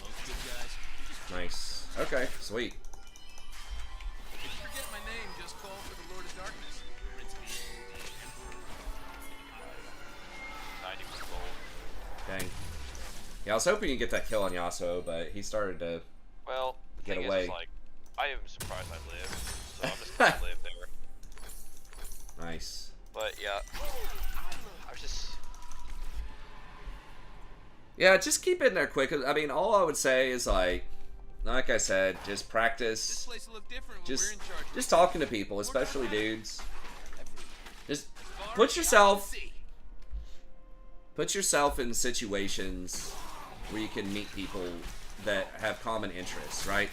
Most good guys. Nice. Okay, sweet. If you forget my name, just call for the Lord of Darkness. Prince Beast, the Emperor. 90% gold. Dang. Yeah, I was hoping you'd get that kill on Yasuo, but he started to... Well, the Get thing away. is, like, I am surprised I lived, so I'm just gonna live there. Nice. But yeah, I was just. Yeah, just keep it in there quick. I mean, all I would say is like I said, just This practice. place will look different when we're Just, in charge. just talking to people, especially dudes. Just As far put as the eye yourself, can see. put yourself in situations where you can meet people that have common interests, right?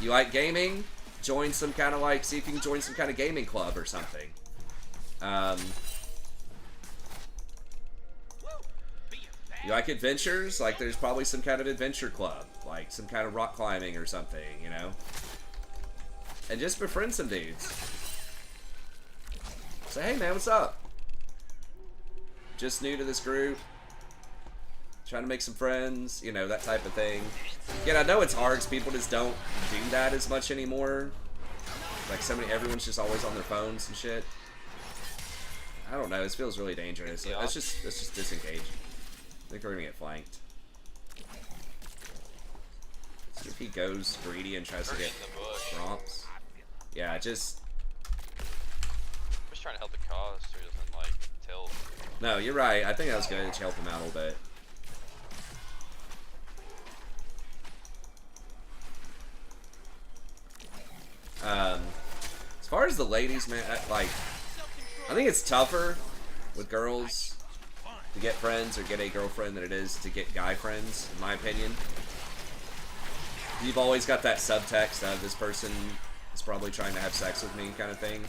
You like gaming? Join some kind of like, see if you can join some kind of gaming club or something. Woo! Be a bad You like adventures? Like there's probably some kind of adventure club, like some kind of rock climbing or something, you know? And just befriend some dudes. Say, hey man, what's up? Just new to this group. Trying to make some friends, you know, that type of thing. Again, I know it's hard because people just don't do that as much anymore. Like everyone's just always on their phones and shit. I don't know, this feels really dangerous. Yeah. Let's just disengage. I think we're gonna get flanked. See if he goes greedy and tries to They're get in the bush. romps. Yeah, just I'm just trying to help the cause so he doesn't like tilt. no, you're right. I think that was good to help him out a little bit. As far as the ladies, man, I think it's tougher with girls to get friends or get a girlfriend than it is to get guy friends, in my opinion. You've always got that subtext of this person is probably trying to have sex with me kind of thing.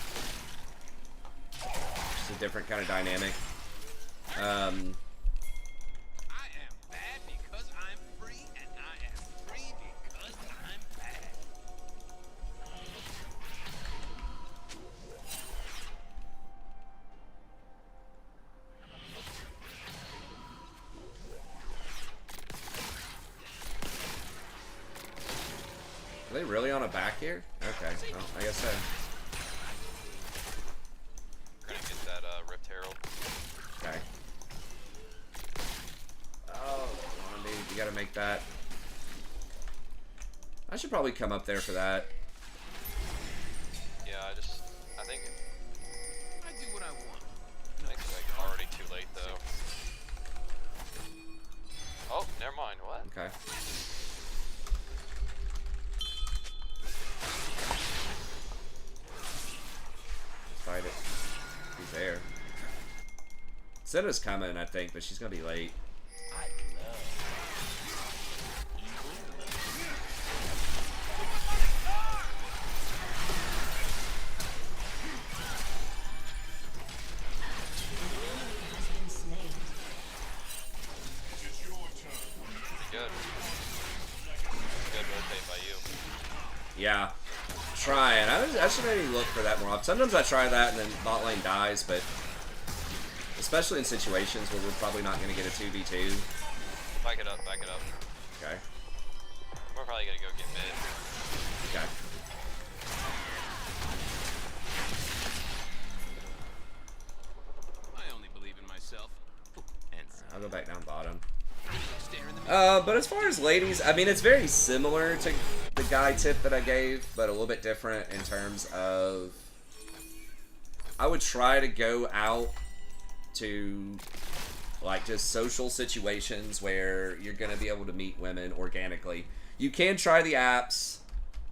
Just a different kind of dynamic. I am bad because I'm free, and I am free because I'm bad. Are they really on a back here? Okay, well, I guess so. We're gonna get that Rift Herald. Okay. Oh. gonna make that. I should probably come up there for that. Yeah, I think I do what I want. it's like already too late though. Oh, never mind. What? Okay. Fight it. He's there. Senna's coming, I think, but she's gonna be late. Good. Good rotate by you. Yeah. Trying. I should maybe look for that more often. Sometimes I try that and then bot lane dies, but especially in situations where we're probably not going to get a 2v2. Back it up, back it up. Okay. We're probably gonna go get mid. Okay. I only believe in myself. And I'll go back down bottom. stare in the But as far as ladies, I mean, it's very similar to the guy tip that I gave, but a little bit different in terms of I would try to go out to like just social situations where you're going to be able to meet women organically. You can try the apps.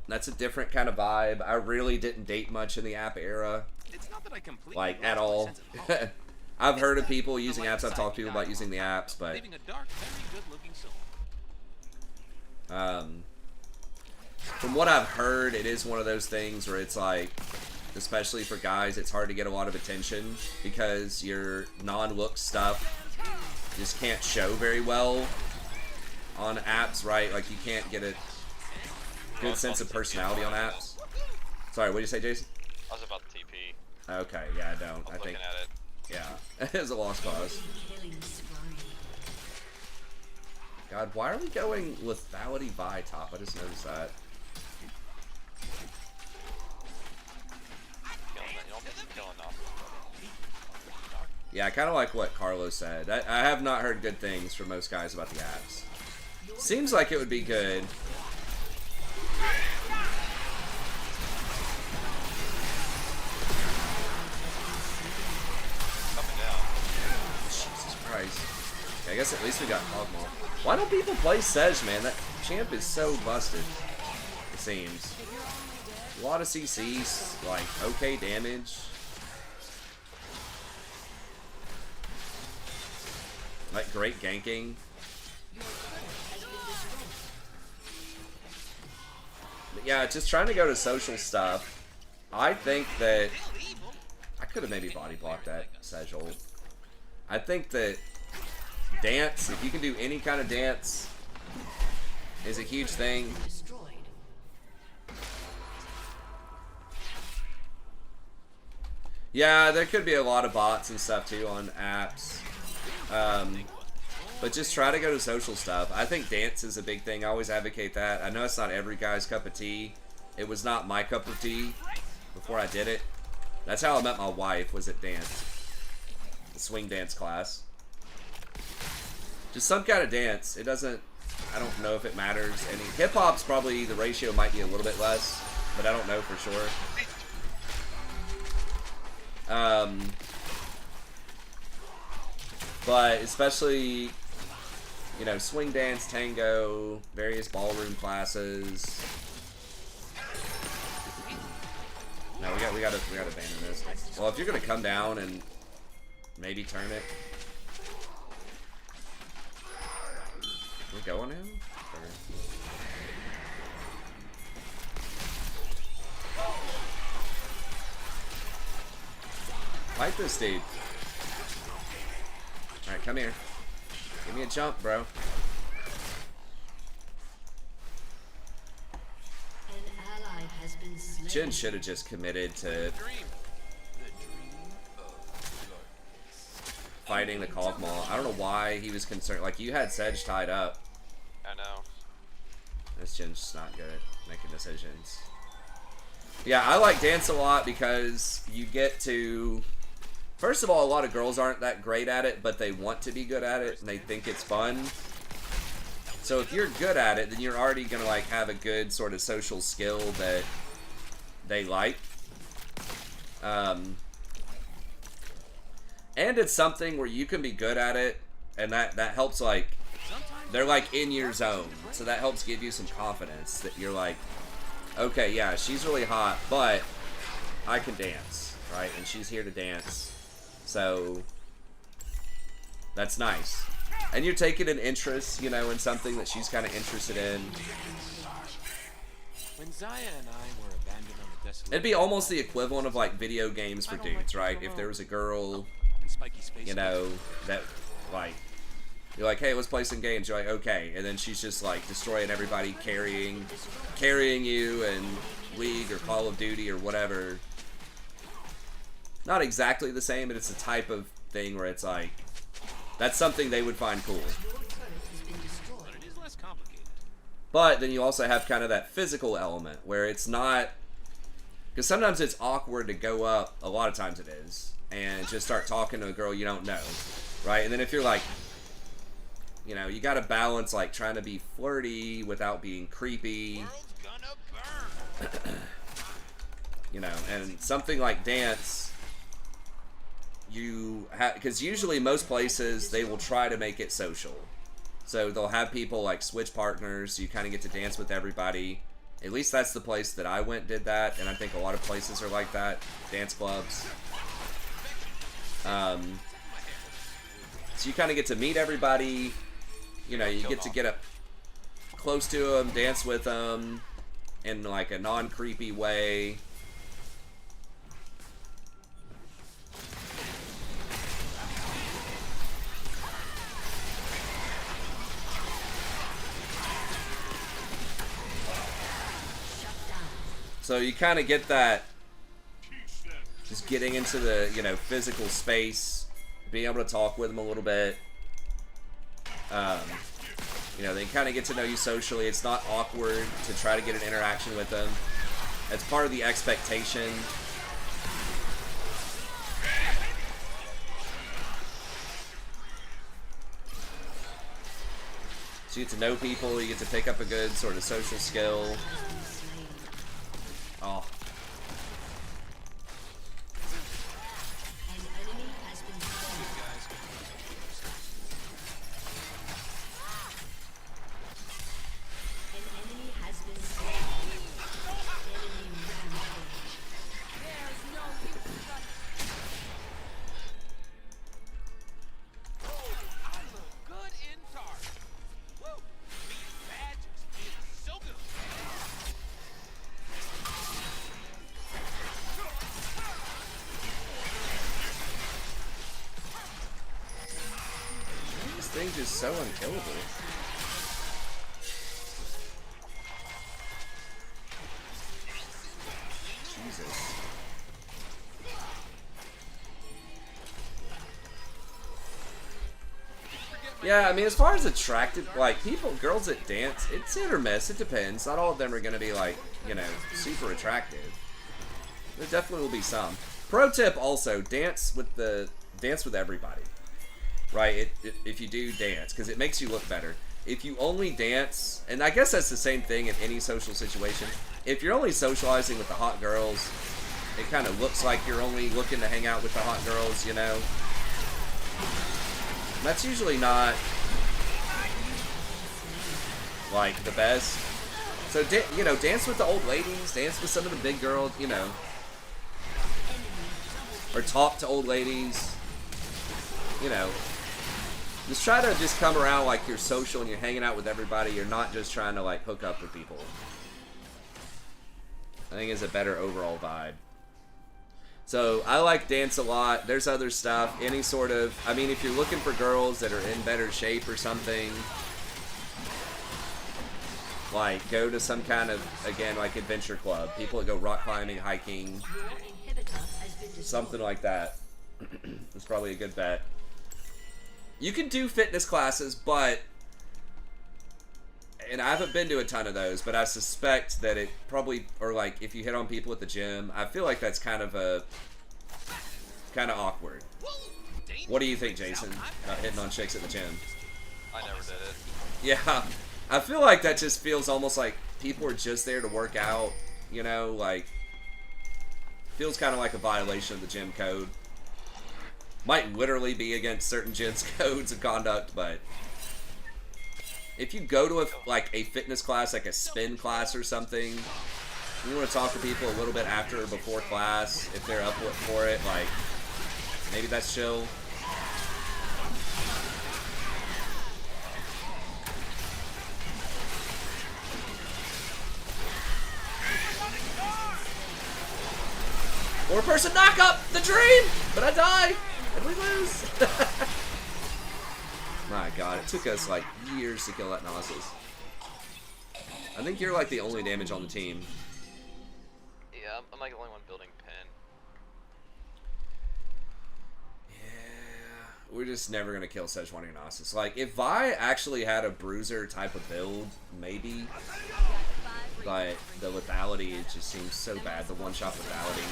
That's a different kind of vibe. I really didn't date much in the app era, It's not that I completely like lost at my all. sense of humor. I've heard of people using apps. I've talked to people about using the apps, but Leaving a dark, very good-looking soul. from what I've heard, it is one of those things where it's like, especially for guys, it's hard to get a lot of attention because your non-look stuff just can't show very well on apps, right? Like you can't get a good sense of personality on apps. Sorry, what did you say, Jason? I was about to TP. Okay, yeah, I don't. I'm I looking think, at it. yeah, it was a lost cause. Killing spree. God, why are we going lethality Vi top? I just noticed that. Killing off. Yeah, I kind of like what Carlos said. I have not heard good things from most guys about the apps. Seems like it would be good. Coming down. Jesus Christ. Okay, I guess at least we got Hogmaw. Why don't people play Sedge, man? That champ is so busted. It seems. A lot of CCs, like okay damage. Like great ganking. But yeah, just trying to go to social stuff. I think that I could have maybe body blocked that Sedge ult. I think that dance, if you can do any kind of dance, is a huge thing. Destroyed. Yeah, there could be a lot of bots and stuff too on apps. But just try to go to social stuff. I think dance is a big thing. I always advocate that. I know it's not every guy's cup of tea. It was not my cup of tea before I did it. That's how I met my wife, was at dance. The swing dance class. Just some kind of dance. It doesn't, I don't know if it matters any. Hip hop's probably, the ratio might be a little bit less, but I don't know for sure. But especially, you know, swing dance, tango, various ballroom classes. No, we gotta abandon this. Well, if you're gonna come down and maybe turn it, can we go on him? Or... Fight this dude. Alright, come here. Give me a jump, bro. An ally has been slain. Jin should have just committed to fighting the Kog'Maw. I don't know why he was concerned. Like, you had Sedge tied up. I know. This Jin's just not good at making decisions. Yeah, I like dance a lot because you get to... First of all, a lot of girls aren't that great at it, but they want to be good at it, and they think it's fun. So if you're good at it, then you're already gonna like have a good sort of social skill that they like. And it's something where you can be good at it, and that helps, like, they're like in your zone, so that helps give you some confidence that you're like, okay, yeah, she's really hot, but I can dance, right? And she's here to dance, so that's nice. And you're taking an interest, you know, in something that she's kind of interested in. When Zaya and I were abandoned on the desolate, It'd be almost the equivalent of like video games for dudes, right? If there was a girl, you know, that like, you're like, hey, let's play some games. You're like, okay, and then she's just like destroying everybody, carrying you in League or Call of Duty or whatever. Not exactly the same, but it's a type of thing where it's like, that's something they would find cool. but it is less complicated. But then you also have kind of that physical element where it's not, because sometimes it's awkward to go up, a lot of times it is, and just start talking to a girl you don't know, right? And then if you're like, you know, you got to balance like trying to be flirty without being creepy. World's gonna burn. You know, and something like dance, you have, because usually most places they will try to make it social, so they'll have people like switch partners, so you kind of get to dance with everybody. At least that's the place that I went did that, and I think a lot of places are like that, dance clubs. So you kind of get to meet everybody, you know, you get to get up close to them, dance with them in like a non-creepy way. So you kind of get that, just getting into the, you know, physical space, being able to talk with them a little bit. You know, they kind of get to know you socially. It's not awkward to try to get an interaction with them. It's part of the expectation. So you get to know people, you get to pick up a good sort of social skill. Oh. An enemy has been slain. An enemy has been slain. Enemy rampage. There's no I look good in dark. Woo! These badges feel so good. This thing's just so unkillable. Jesus. Yeah, I mean, as far as attractive, like, people, girls that dance, it's hit or miss. It depends. Not all of them are going to be, like, you know, super attractive. There definitely will be some. Pro tip also, dance with everybody. Right? If you do dance, because it makes you look better. If you only dance, and I guess that's the same thing in any social situation. If you're only socializing with the hot girls, it kind of looks like you're only looking to hang out with the hot girls, you know? That's usually not, like, the best. So, you know, dance with the old ladies, dance with some of the big girls, you know. Or talk to old ladies. You know. Just try to just come around like you're social and you're hanging out with everybody. You're not just trying to, like, hook up with people. I think it's a better overall vibe. So, I like dance a lot. There's other stuff. Any sort of... I mean, if you're looking for girls that are in better shape or something, like, go to some kind of, again, like, adventure club. People that go rock climbing, hiking, something like that. It's probably a good bet. You can do fitness classes, but... And I haven't been to a ton of those, but I suspect that it probably, or like if you hit on people at the gym, I feel like that's kind of awkward. What do you think, Jason, about hitting on chicks at the gym? I never did it. Yeah, I feel like that just feels almost like people are just there to work out, you know, like, feels kind of like a violation of the gym code. Might literally be against certain gyms codes of conduct, but if you go to a fitness class, like a spin class or something, you want to talk to people a little bit after or before class, if they're up for it, like, maybe that's chill. Four person knock up the dream, but I die and we lose. My God, it took us like years to kill that Nasus. I think you're like the only damage on the team. Yeah, I'm like the only one building pen. Yeah, we're just never gonna kill Sejuani or Nasus. Like, if Vi actually had a bruiser type of build, maybe. But the lethality, it just seems so bad. The one-shot lethality.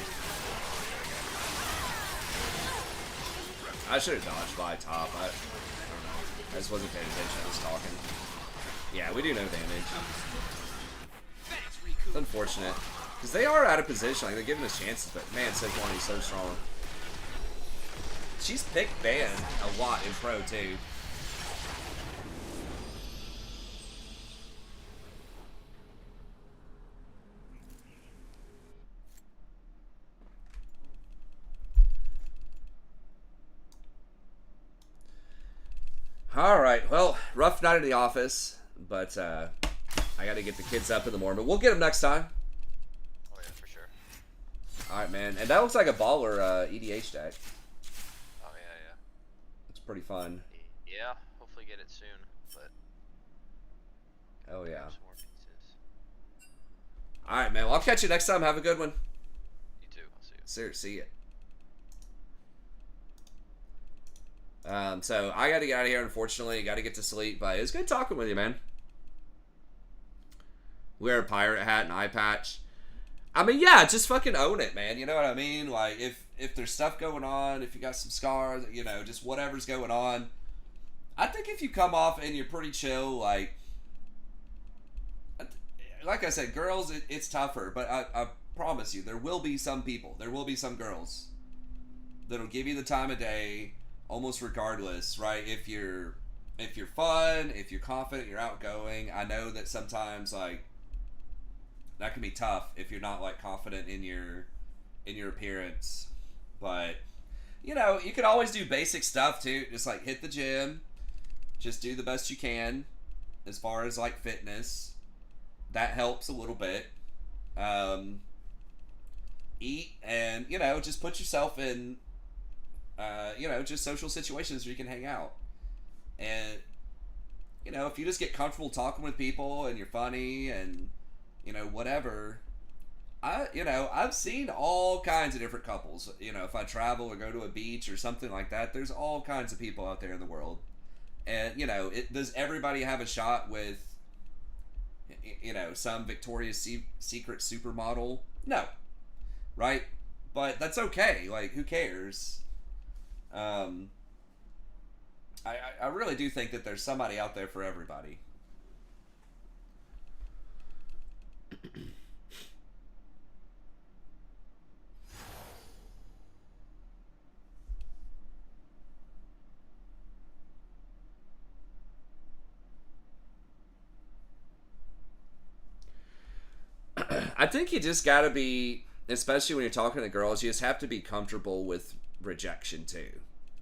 I should have dodged by top. I don't know. I just wasn't paying attention. I was talking. Yeah, we do no damage. It's unfortunate. Because they are out of position. Like, they're giving us chances, but man, Sejuani's so strong. She's picked Ban a lot in Pro, too. Alright, well, rough night in the office, but I gotta get the kids up in the morning, but we'll get them next time. Oh yeah, for sure. Alright, man, and that looks like a baller EDH deck. Oh yeah. It's pretty fun. Yeah, hopefully get it soon, but Oh yeah. some more pieces. Alright, man, well, I'll catch you next time. Have a good one. You too, I'll see you. See ya. So I gotta get out of here, unfortunately. Gotta get to sleep, but it was good talking with you, man. Wear a pirate hat and eye patch. I mean, yeah, just fucking own it, man. You know what I mean? Like, if there's stuff going on, if you got some scars, you know, just whatever's going on. I think if you come off and you're pretty chill, like I said, girls, it's tougher, but I promise you, there will be some people, there will be some girls that'll give you the time of day, almost regardless, right? If you're fun, if you're confident, you're outgoing. I know that sometimes, like, that can be tough if you're not, like, confident in your appearance. But, you know, you can always do basic stuff too. Just like hit the gym, just do the best you can as far as like fitness. That helps a little bit. Eat and, you know, just put yourself in you know, just social situations where you can hang out. And, you know, if you just get comfortable talking with people and you're funny and, you know, whatever, I've seen all kinds of different couples. You know, if I travel or go to a beach or something like that, there's all kinds of people out there in the world. And, you know, does everybody have a shot with, you know, some Victoria's Secret supermodel? No. Right? But that's okay. Like, who cares? I really do think that there's somebody out there for everybody. I think you just gotta be, especially when you're talking to girls, you just have to be comfortable with rejection too,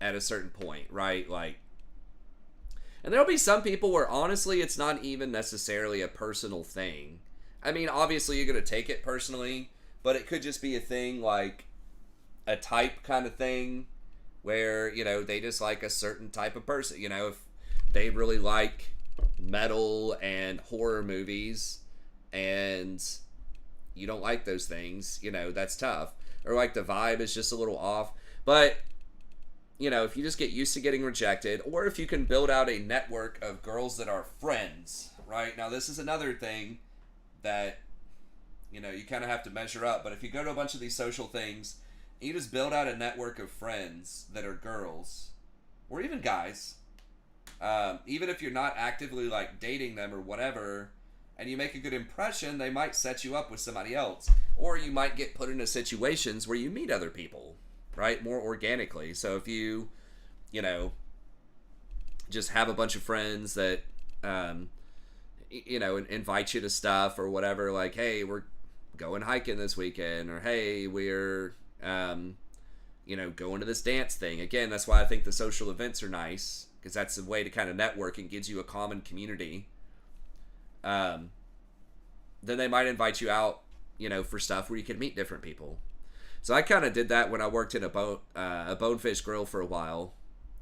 at a certain point, right? Like, and there'll be some people where honestly it's not even necessarily a personal thing. I mean, obviously you're gonna take it personally, but it could just be a thing, like a type kind of thing, where, you know, they just like a certain type of person. You know, if they really like metal and horror movies and you don't like those things, you know, that's tough. Or like the vibe is just a little off. But, you know, if you just get used to getting rejected, or if you can build out a network of girls that are friends, right? Now, this is another thing that, you know, you kind of have to measure up. But if you go to a bunch of these social things, and you just build out a network of friends that are girls, or even guys, even if you're not actively like dating them or whatever, and you make a good impression, they might set you up with somebody else, or you might get put into situations where you meet other people, right, more organically. So if you, you know, just have a bunch of friends that, you know, invite you to stuff or whatever, like, hey, we're going hiking this weekend, or hey, we're, you know, going to this dance thing. Again, that's why I think the social events are nice, because that's a way to kind of network and gives you a common community. Then they might invite you out, you know, for stuff where you can meet different people. So I kind of did that when I worked in a Bonefish Grill for a while.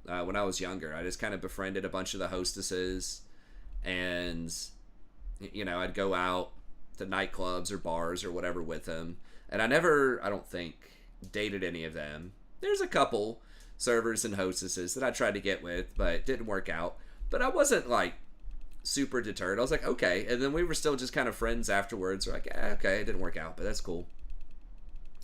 When I was younger, I just kind of befriended a bunch of the hostesses, and you know, I'd go out to nightclubs or bars or whatever with them. And I don't think, dated any of them. There's a couple servers and hostesses that I tried to get with, but it didn't work out. But I wasn't like super deterred. I was like, okay. And then we were still just kind of friends afterwards. We're like, okay, it didn't work out, but that's cool.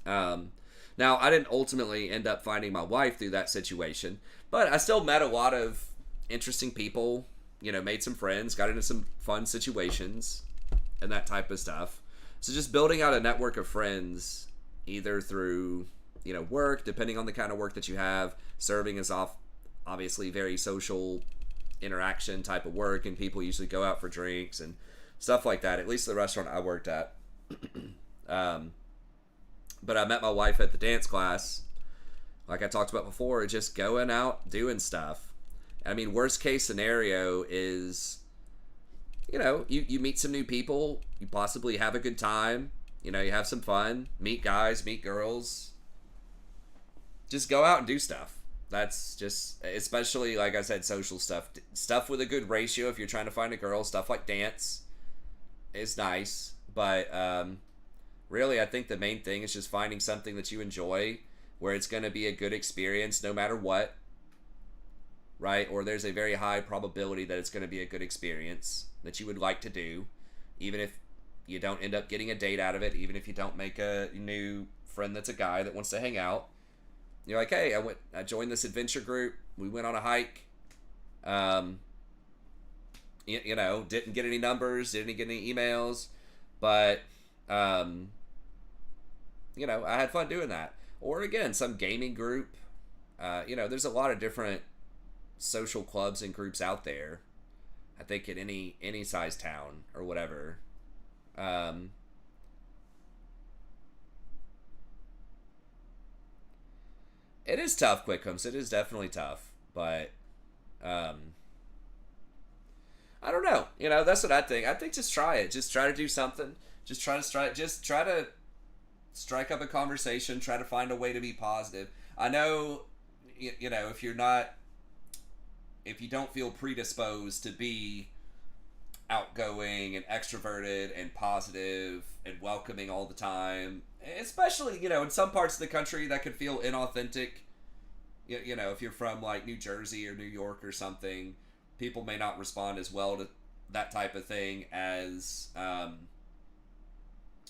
Now, I didn't ultimately end up finding my wife through that situation, but I still met a lot of interesting people, you know, made some friends, got into some fun situations, and that type of stuff. So just building out a network of friends, either through, you know, work, depending on the kind of work that you have. Serving is obviously very social interaction type of work, and people usually go out for drinks and stuff like that, at least the restaurant I worked at. But I met my wife at the dance class, like I talked about before, just going out, doing stuff. I mean, worst case scenario is, you know, you meet some new people, you possibly have a good time, you know, you have some fun, meet guys, meet girls. Just go out and do stuff. That's just, especially, like I said, social stuff. Stuff with a good ratio if you're trying to find a girl. Stuff like dance is nice. But really, I think the main thing is just finding something that you enjoy, where it's going to be a good experience no matter what, right? Or there's a very high probability that it's going to be a good experience that you would like to do, even if you don't end up getting a date out of it, even if you don't make a new friend that's a guy that wants to hang out. You're like, hey, I joined this adventure group. We went on a hike. You know, didn't get any numbers, didn't get any emails, but you know, I had fun doing that. Or again, some gaming group. You know, there's a lot of different social clubs and groups out there. I think in any size town or whatever. It is tough, Quickums. It is definitely tough, but I don't know. You know, that's what I think. I think just try it. Just try to do something. Just try to strike up a conversation. Try to find a way to be positive. I know, you know, if you don't feel predisposed to be outgoing and extroverted and positive and welcoming all the time, especially, you know, in some parts of the country that could feel inauthentic. You know, if you're from like New Jersey or New York or something, people may not respond as well to that type of thing as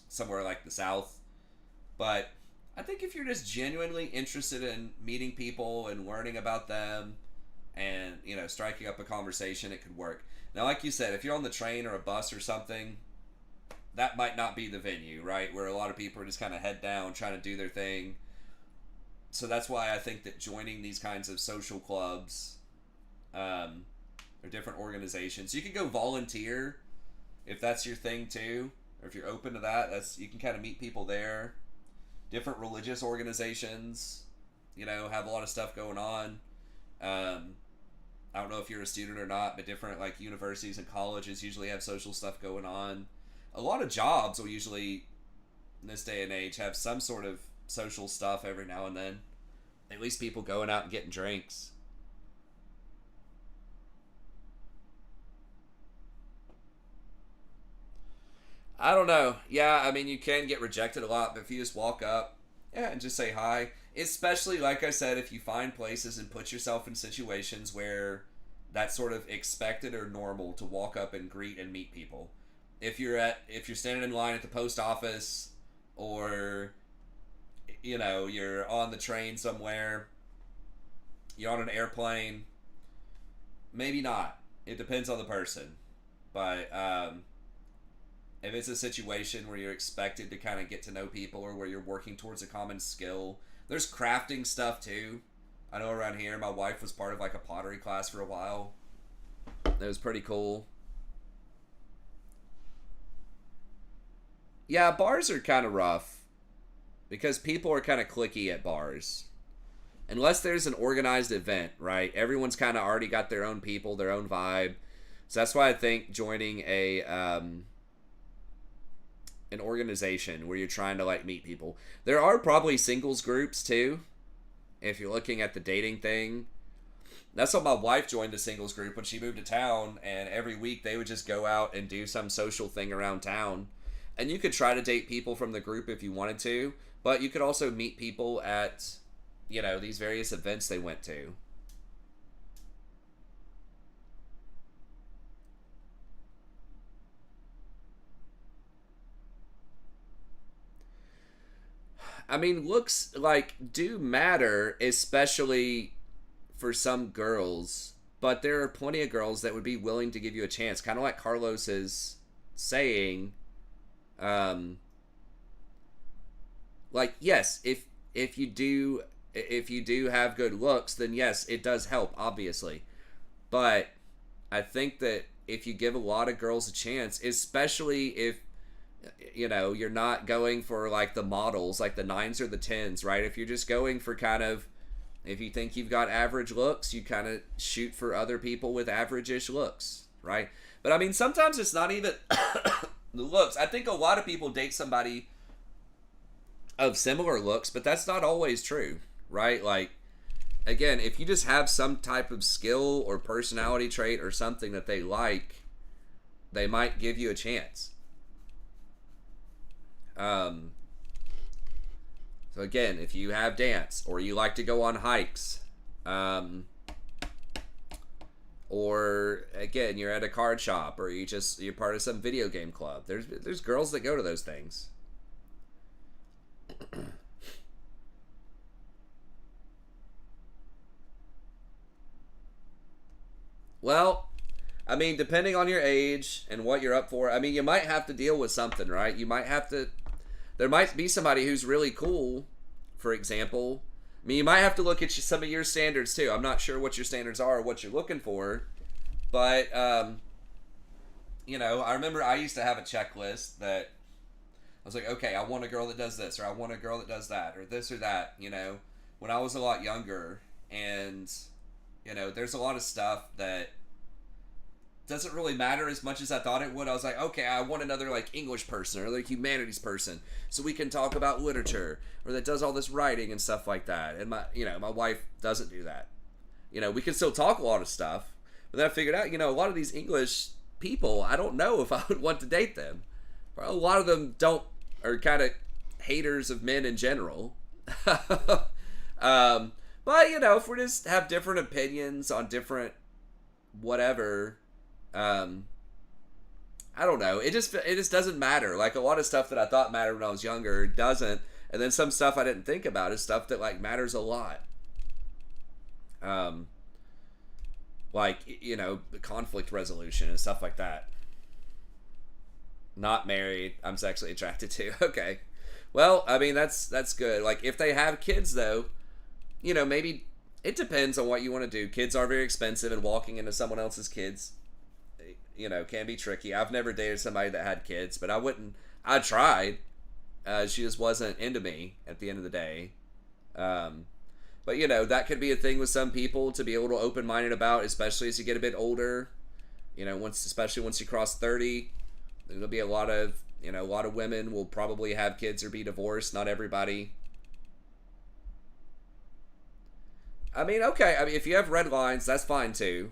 somewhere like the South. But I think if you're just genuinely interested in meeting people and learning about them and, you know, striking up a conversation, it could work. Now, like you said, if you're on the train or a bus or something, that might not be the venue, right? Where a lot of people are just kind of head down trying to do their thing. So that's why I think that joining these kinds of social clubs or different organizations, you can go volunteer if that's your thing too, or if you're open to that. You can kind of meet people there. Different religious organizations, you know, have a lot of stuff going on. I don't know if you're a student or not, but different like universities and colleges usually have social stuff going on. A lot of jobs will usually, in this day and age, have some sort of social stuff every now and then. At least people going out and getting drinks. I don't know. Yeah, I mean, you can get rejected a lot, but if you just walk up, yeah, and just say hi. Especially, like I said, if you find places and put yourself in situations where that's sort of expected or normal to walk up and greet and meet people. If you're standing in line at the post office, or you know, you're on the train somewhere, you're on an airplane, maybe not. It depends on the person. But if it's a situation where you're expected to kind of get to know people or where you're working towards a common skill, there's crafting stuff too. I know around here, my wife was part of like a pottery class for a while. It was pretty cool. Yeah, bars are kind of rough because people are kind of cliquey at bars. Unless there's an organized event, right? Everyone's kind of already got their own people, their own vibe. So that's why I think joining an organization where you're trying to like meet people. There are probably singles groups too. If you're looking at the dating thing, that's what my wife joined, a singles group when she moved to town, and every week they would just go out and do some social thing around town. And you could try to date people from the group if you wanted to, but you could also meet people at, you know, these various events they went to. I mean, looks like do matter, especially for some girls, but there are plenty of girls that would be willing to give you a chance, kind of like Carlos is saying. Like, yes, if you do have good looks, then yes, it does help, obviously. But I think that if you give a lot of girls a chance, especially if, you know, you're not going for like the models, like the 9s or the 10s, right? If you're just going for kind of, if you think you've got average looks, you kind of shoot for other people with average-ish looks, right? But I mean, sometimes it's not even the looks. I think a lot of people date somebody of similar looks, but that's not always true, right? Like, again, if you just have some type of skill or personality trait or something that they like, they might give you a chance. So again, if you have dance or you like to go on hikes, or again, you're at a card shop or you're part of some video game club, there's girls that go to those things. Well, I mean, depending on your age and what you're up for, I mean, you might have to deal with something, right? You might have to, there might be somebody who's really cool, for example. I mean, you might have to look at some of your standards too. I'm not sure what your standards are or what you're looking for, but, you know, I remember I used to have a checklist that I was like, okay, I want a girl that does this, or I want a girl that does that, or this or that, you know, when I was a lot younger. And, you know, there's a lot of stuff that doesn't really matter as much as I thought it would. I was like, okay, I want another like English person or like humanities person so we can talk about literature, or that does all this writing and stuff like that. And my wife doesn't do that. You know, we can still talk a lot of stuff, but then I figured out, you know, a lot of these English people, I don't know if I would want to date them. A lot of them are kind of haters of men in general. But, you know, if we just have different opinions on different whatever, I don't know. It just doesn't matter. Like, a lot of stuff that I thought mattered when I was younger doesn't. And then some stuff I didn't think about is stuff that, like, matters a lot. Like, you know, conflict resolution and stuff like that. Not married, I'm sexually attracted to. Okay. Well, I mean, that's good. Like, if they have kids, though, you know, maybe it depends on what you want to do. Kids are very expensive, and walking into someone else's kids, you know, can be tricky. I've never dated somebody that had kids, but I tried. She just wasn't into me at the end of the day. But, you know, that could be a thing with some people to be a little open-minded about, especially as you get a bit older. You know, especially once you cross 30, there'll be a lot of women will probably have kids or be divorced. Not everybody. I mean, okay. I mean, if you have red lines, that's fine too.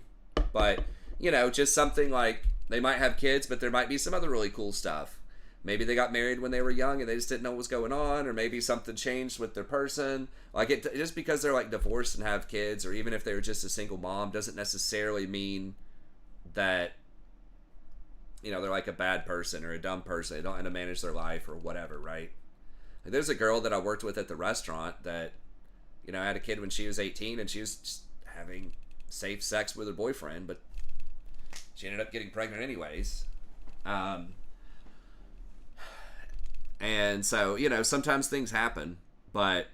But, you know, just something like they might have kids, but there might be some other really cool stuff. Maybe they got married when they were young and they just didn't know what was going on, or maybe something changed with their person. Like, just because they're like divorced and have kids, or even if they were just a single mom, doesn't necessarily mean that, you know, they're like a bad person or a dumb person. They don't know how to manage their life or whatever, right? Like, there's a girl that I worked with at the restaurant that, you know, had a kid when she was 18, and she was just having safe sex with her boyfriend, but she ended up getting pregnant anyways. And so, you know, sometimes things happen, but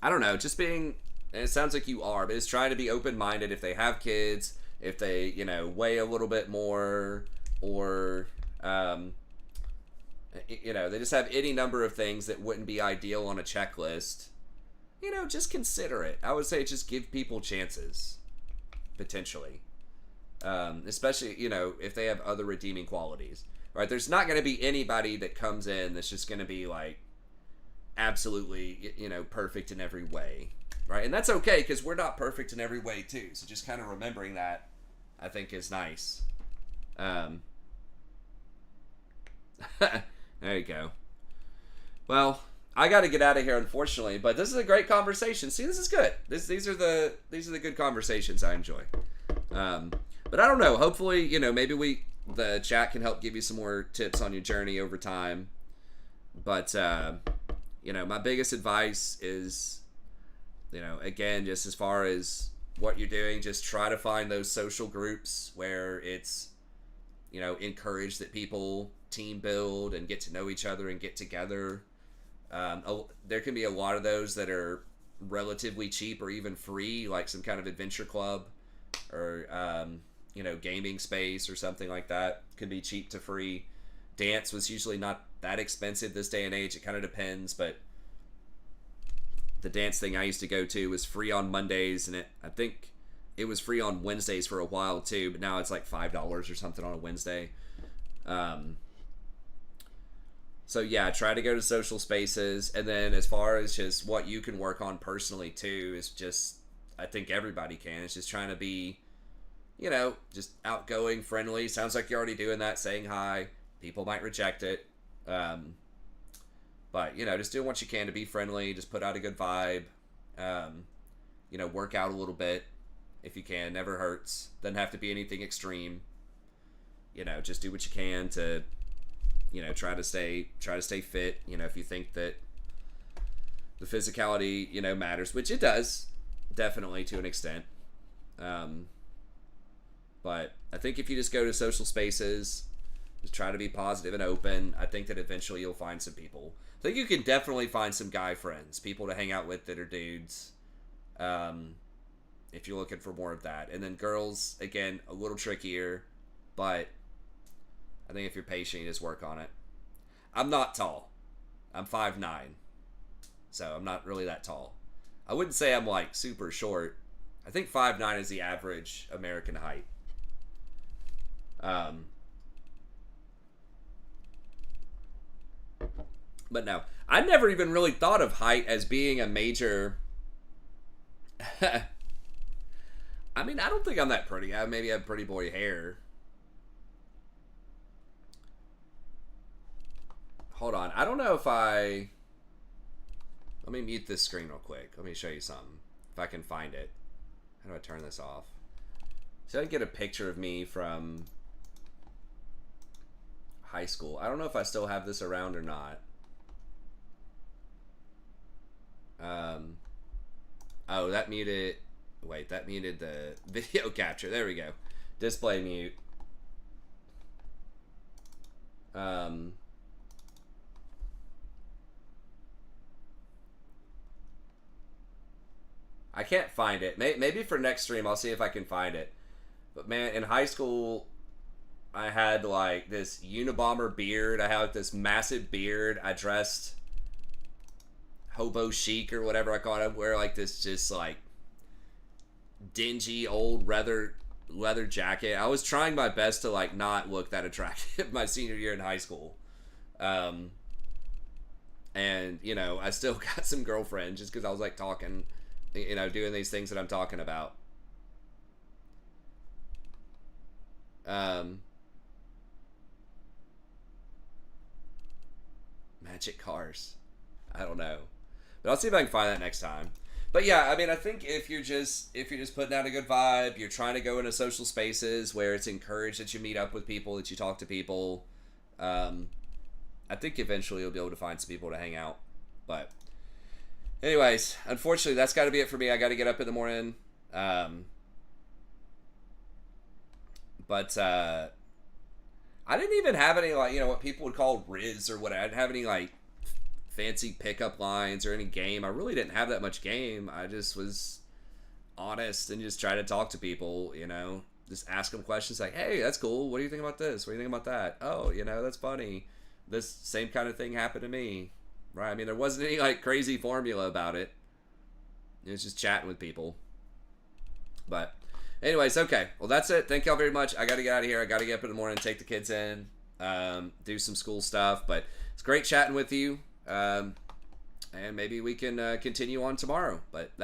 I don't know, just being, and it sounds like you are, but it's trying to be open-minded if they have kids, if they, you know, weigh a little bit more, or, you know, they just have any number of things that wouldn't be ideal on a checklist. You know, just consider it. I would say just give people chances, potentially. Especially, you know, if they have other redeeming qualities. Right? There's not going to be anybody that comes in that's just going to be, like, absolutely, you know, perfect in every way. Right? And that's okay, because we're not perfect in every way, too. So just kind of remembering that, I think, is nice. There you go. Well, I got to get out of here, unfortunately, but this is a great conversation. See, this is good. These are the good conversations I enjoy. But I don't know. Hopefully, you know, maybe the chat can help give you some more tips on your journey over time. But you know, my biggest advice is, you know, again, just as far as what you're doing, just try to find those social groups where it's, you know, encourage that people team build and get to know each other and get together. There can be a lot of those that are relatively cheap or even free, like some kind of adventure club or, you know, gaming space or something like that. Could be cheap to free. Dance was usually not that expensive this day and age. It kind of depends, but the dance thing I used to go to was free on Mondays, and I think it was free on Wednesdays for a while too, but now it's like $5 or something on a Wednesday. So yeah, try to go to social spaces. And then as far as just what you can work on personally too, is just, I think everybody can. It's just trying to be, you know, just outgoing, friendly. Sounds like you're already doing that, saying hi. People might reject it. But, you know, just doing what you can to be friendly. Just put out a good vibe. You know, work out a little bit if you can. Never hurts. Doesn't have to be anything extreme. You know, just do what you can to, you know, try to stay fit. You know, if you think that the physicality, you know, matters, which it does, definitely to an extent. But I think if you just go to social spaces, just try to be positive and open, I think that eventually you'll find some people. I think you can definitely find some guy friends, people to hang out with that are dudes, if you're looking for more of that. And then girls, again, a little trickier, but I think if you're patient, you just work on it. I'm not tall. I'm 5'9", so I'm not really that tall. I wouldn't say I'm, like, super short. I think 5'9" is the average American height. But no, I never even really thought of height as being a major. I mean, I don't think I'm that pretty. I maybe have pretty boy hair. Hold on. I don't know if I... Let me mute this screen real quick. Let me show you something. If I can find it. How do I turn this off? So I can get a picture of me from high school. I don't know if I still have this around or not. Oh, that muted... Wait, that muted the video capture. There we go. Display mute. I can't find it. Maybe for next stream I'll see if I can find it. But man, in high school, I had like this Unabomber beard. I had like this massive beard. I dressed hobo chic or whatever I call it. I'd wear like this just like dingy old leather jacket. I was trying my best to like not look that attractive my senior year in high school. And you know, I still got some girlfriends just because I was like talking, you know, doing these things that I'm talking about. Magic cars. I don't know. But I'll see if I can find that next time. But yeah, I mean, I think if you're just putting out a good vibe, you're trying to go into social spaces where it's encouraged that you meet up with people, that you talk to people, I think eventually you'll be able to find some people to hang out. But anyways, unfortunately, that's got to be it for me. I got to get up in the morning. But I didn't even have any, like, what people would call riz or what. I didn't have any, like, fancy pickup lines or any game. I really didn't have that much game. I just was honest and just try to talk to people, just ask them questions like, hey, that's cool. What do you think about this? What do you think about that? Oh, that's funny. This same kind of thing happened to me. Right? I mean, there wasn't any, like, crazy formula about it. It was just chatting with people. But anyways, okay. Well, that's it. Thank y'all very much. I got to get out of here. I got to get up in the morning, take the kids in, do some school stuff. But it's great chatting with you. And maybe we can continue on tomorrow. But that's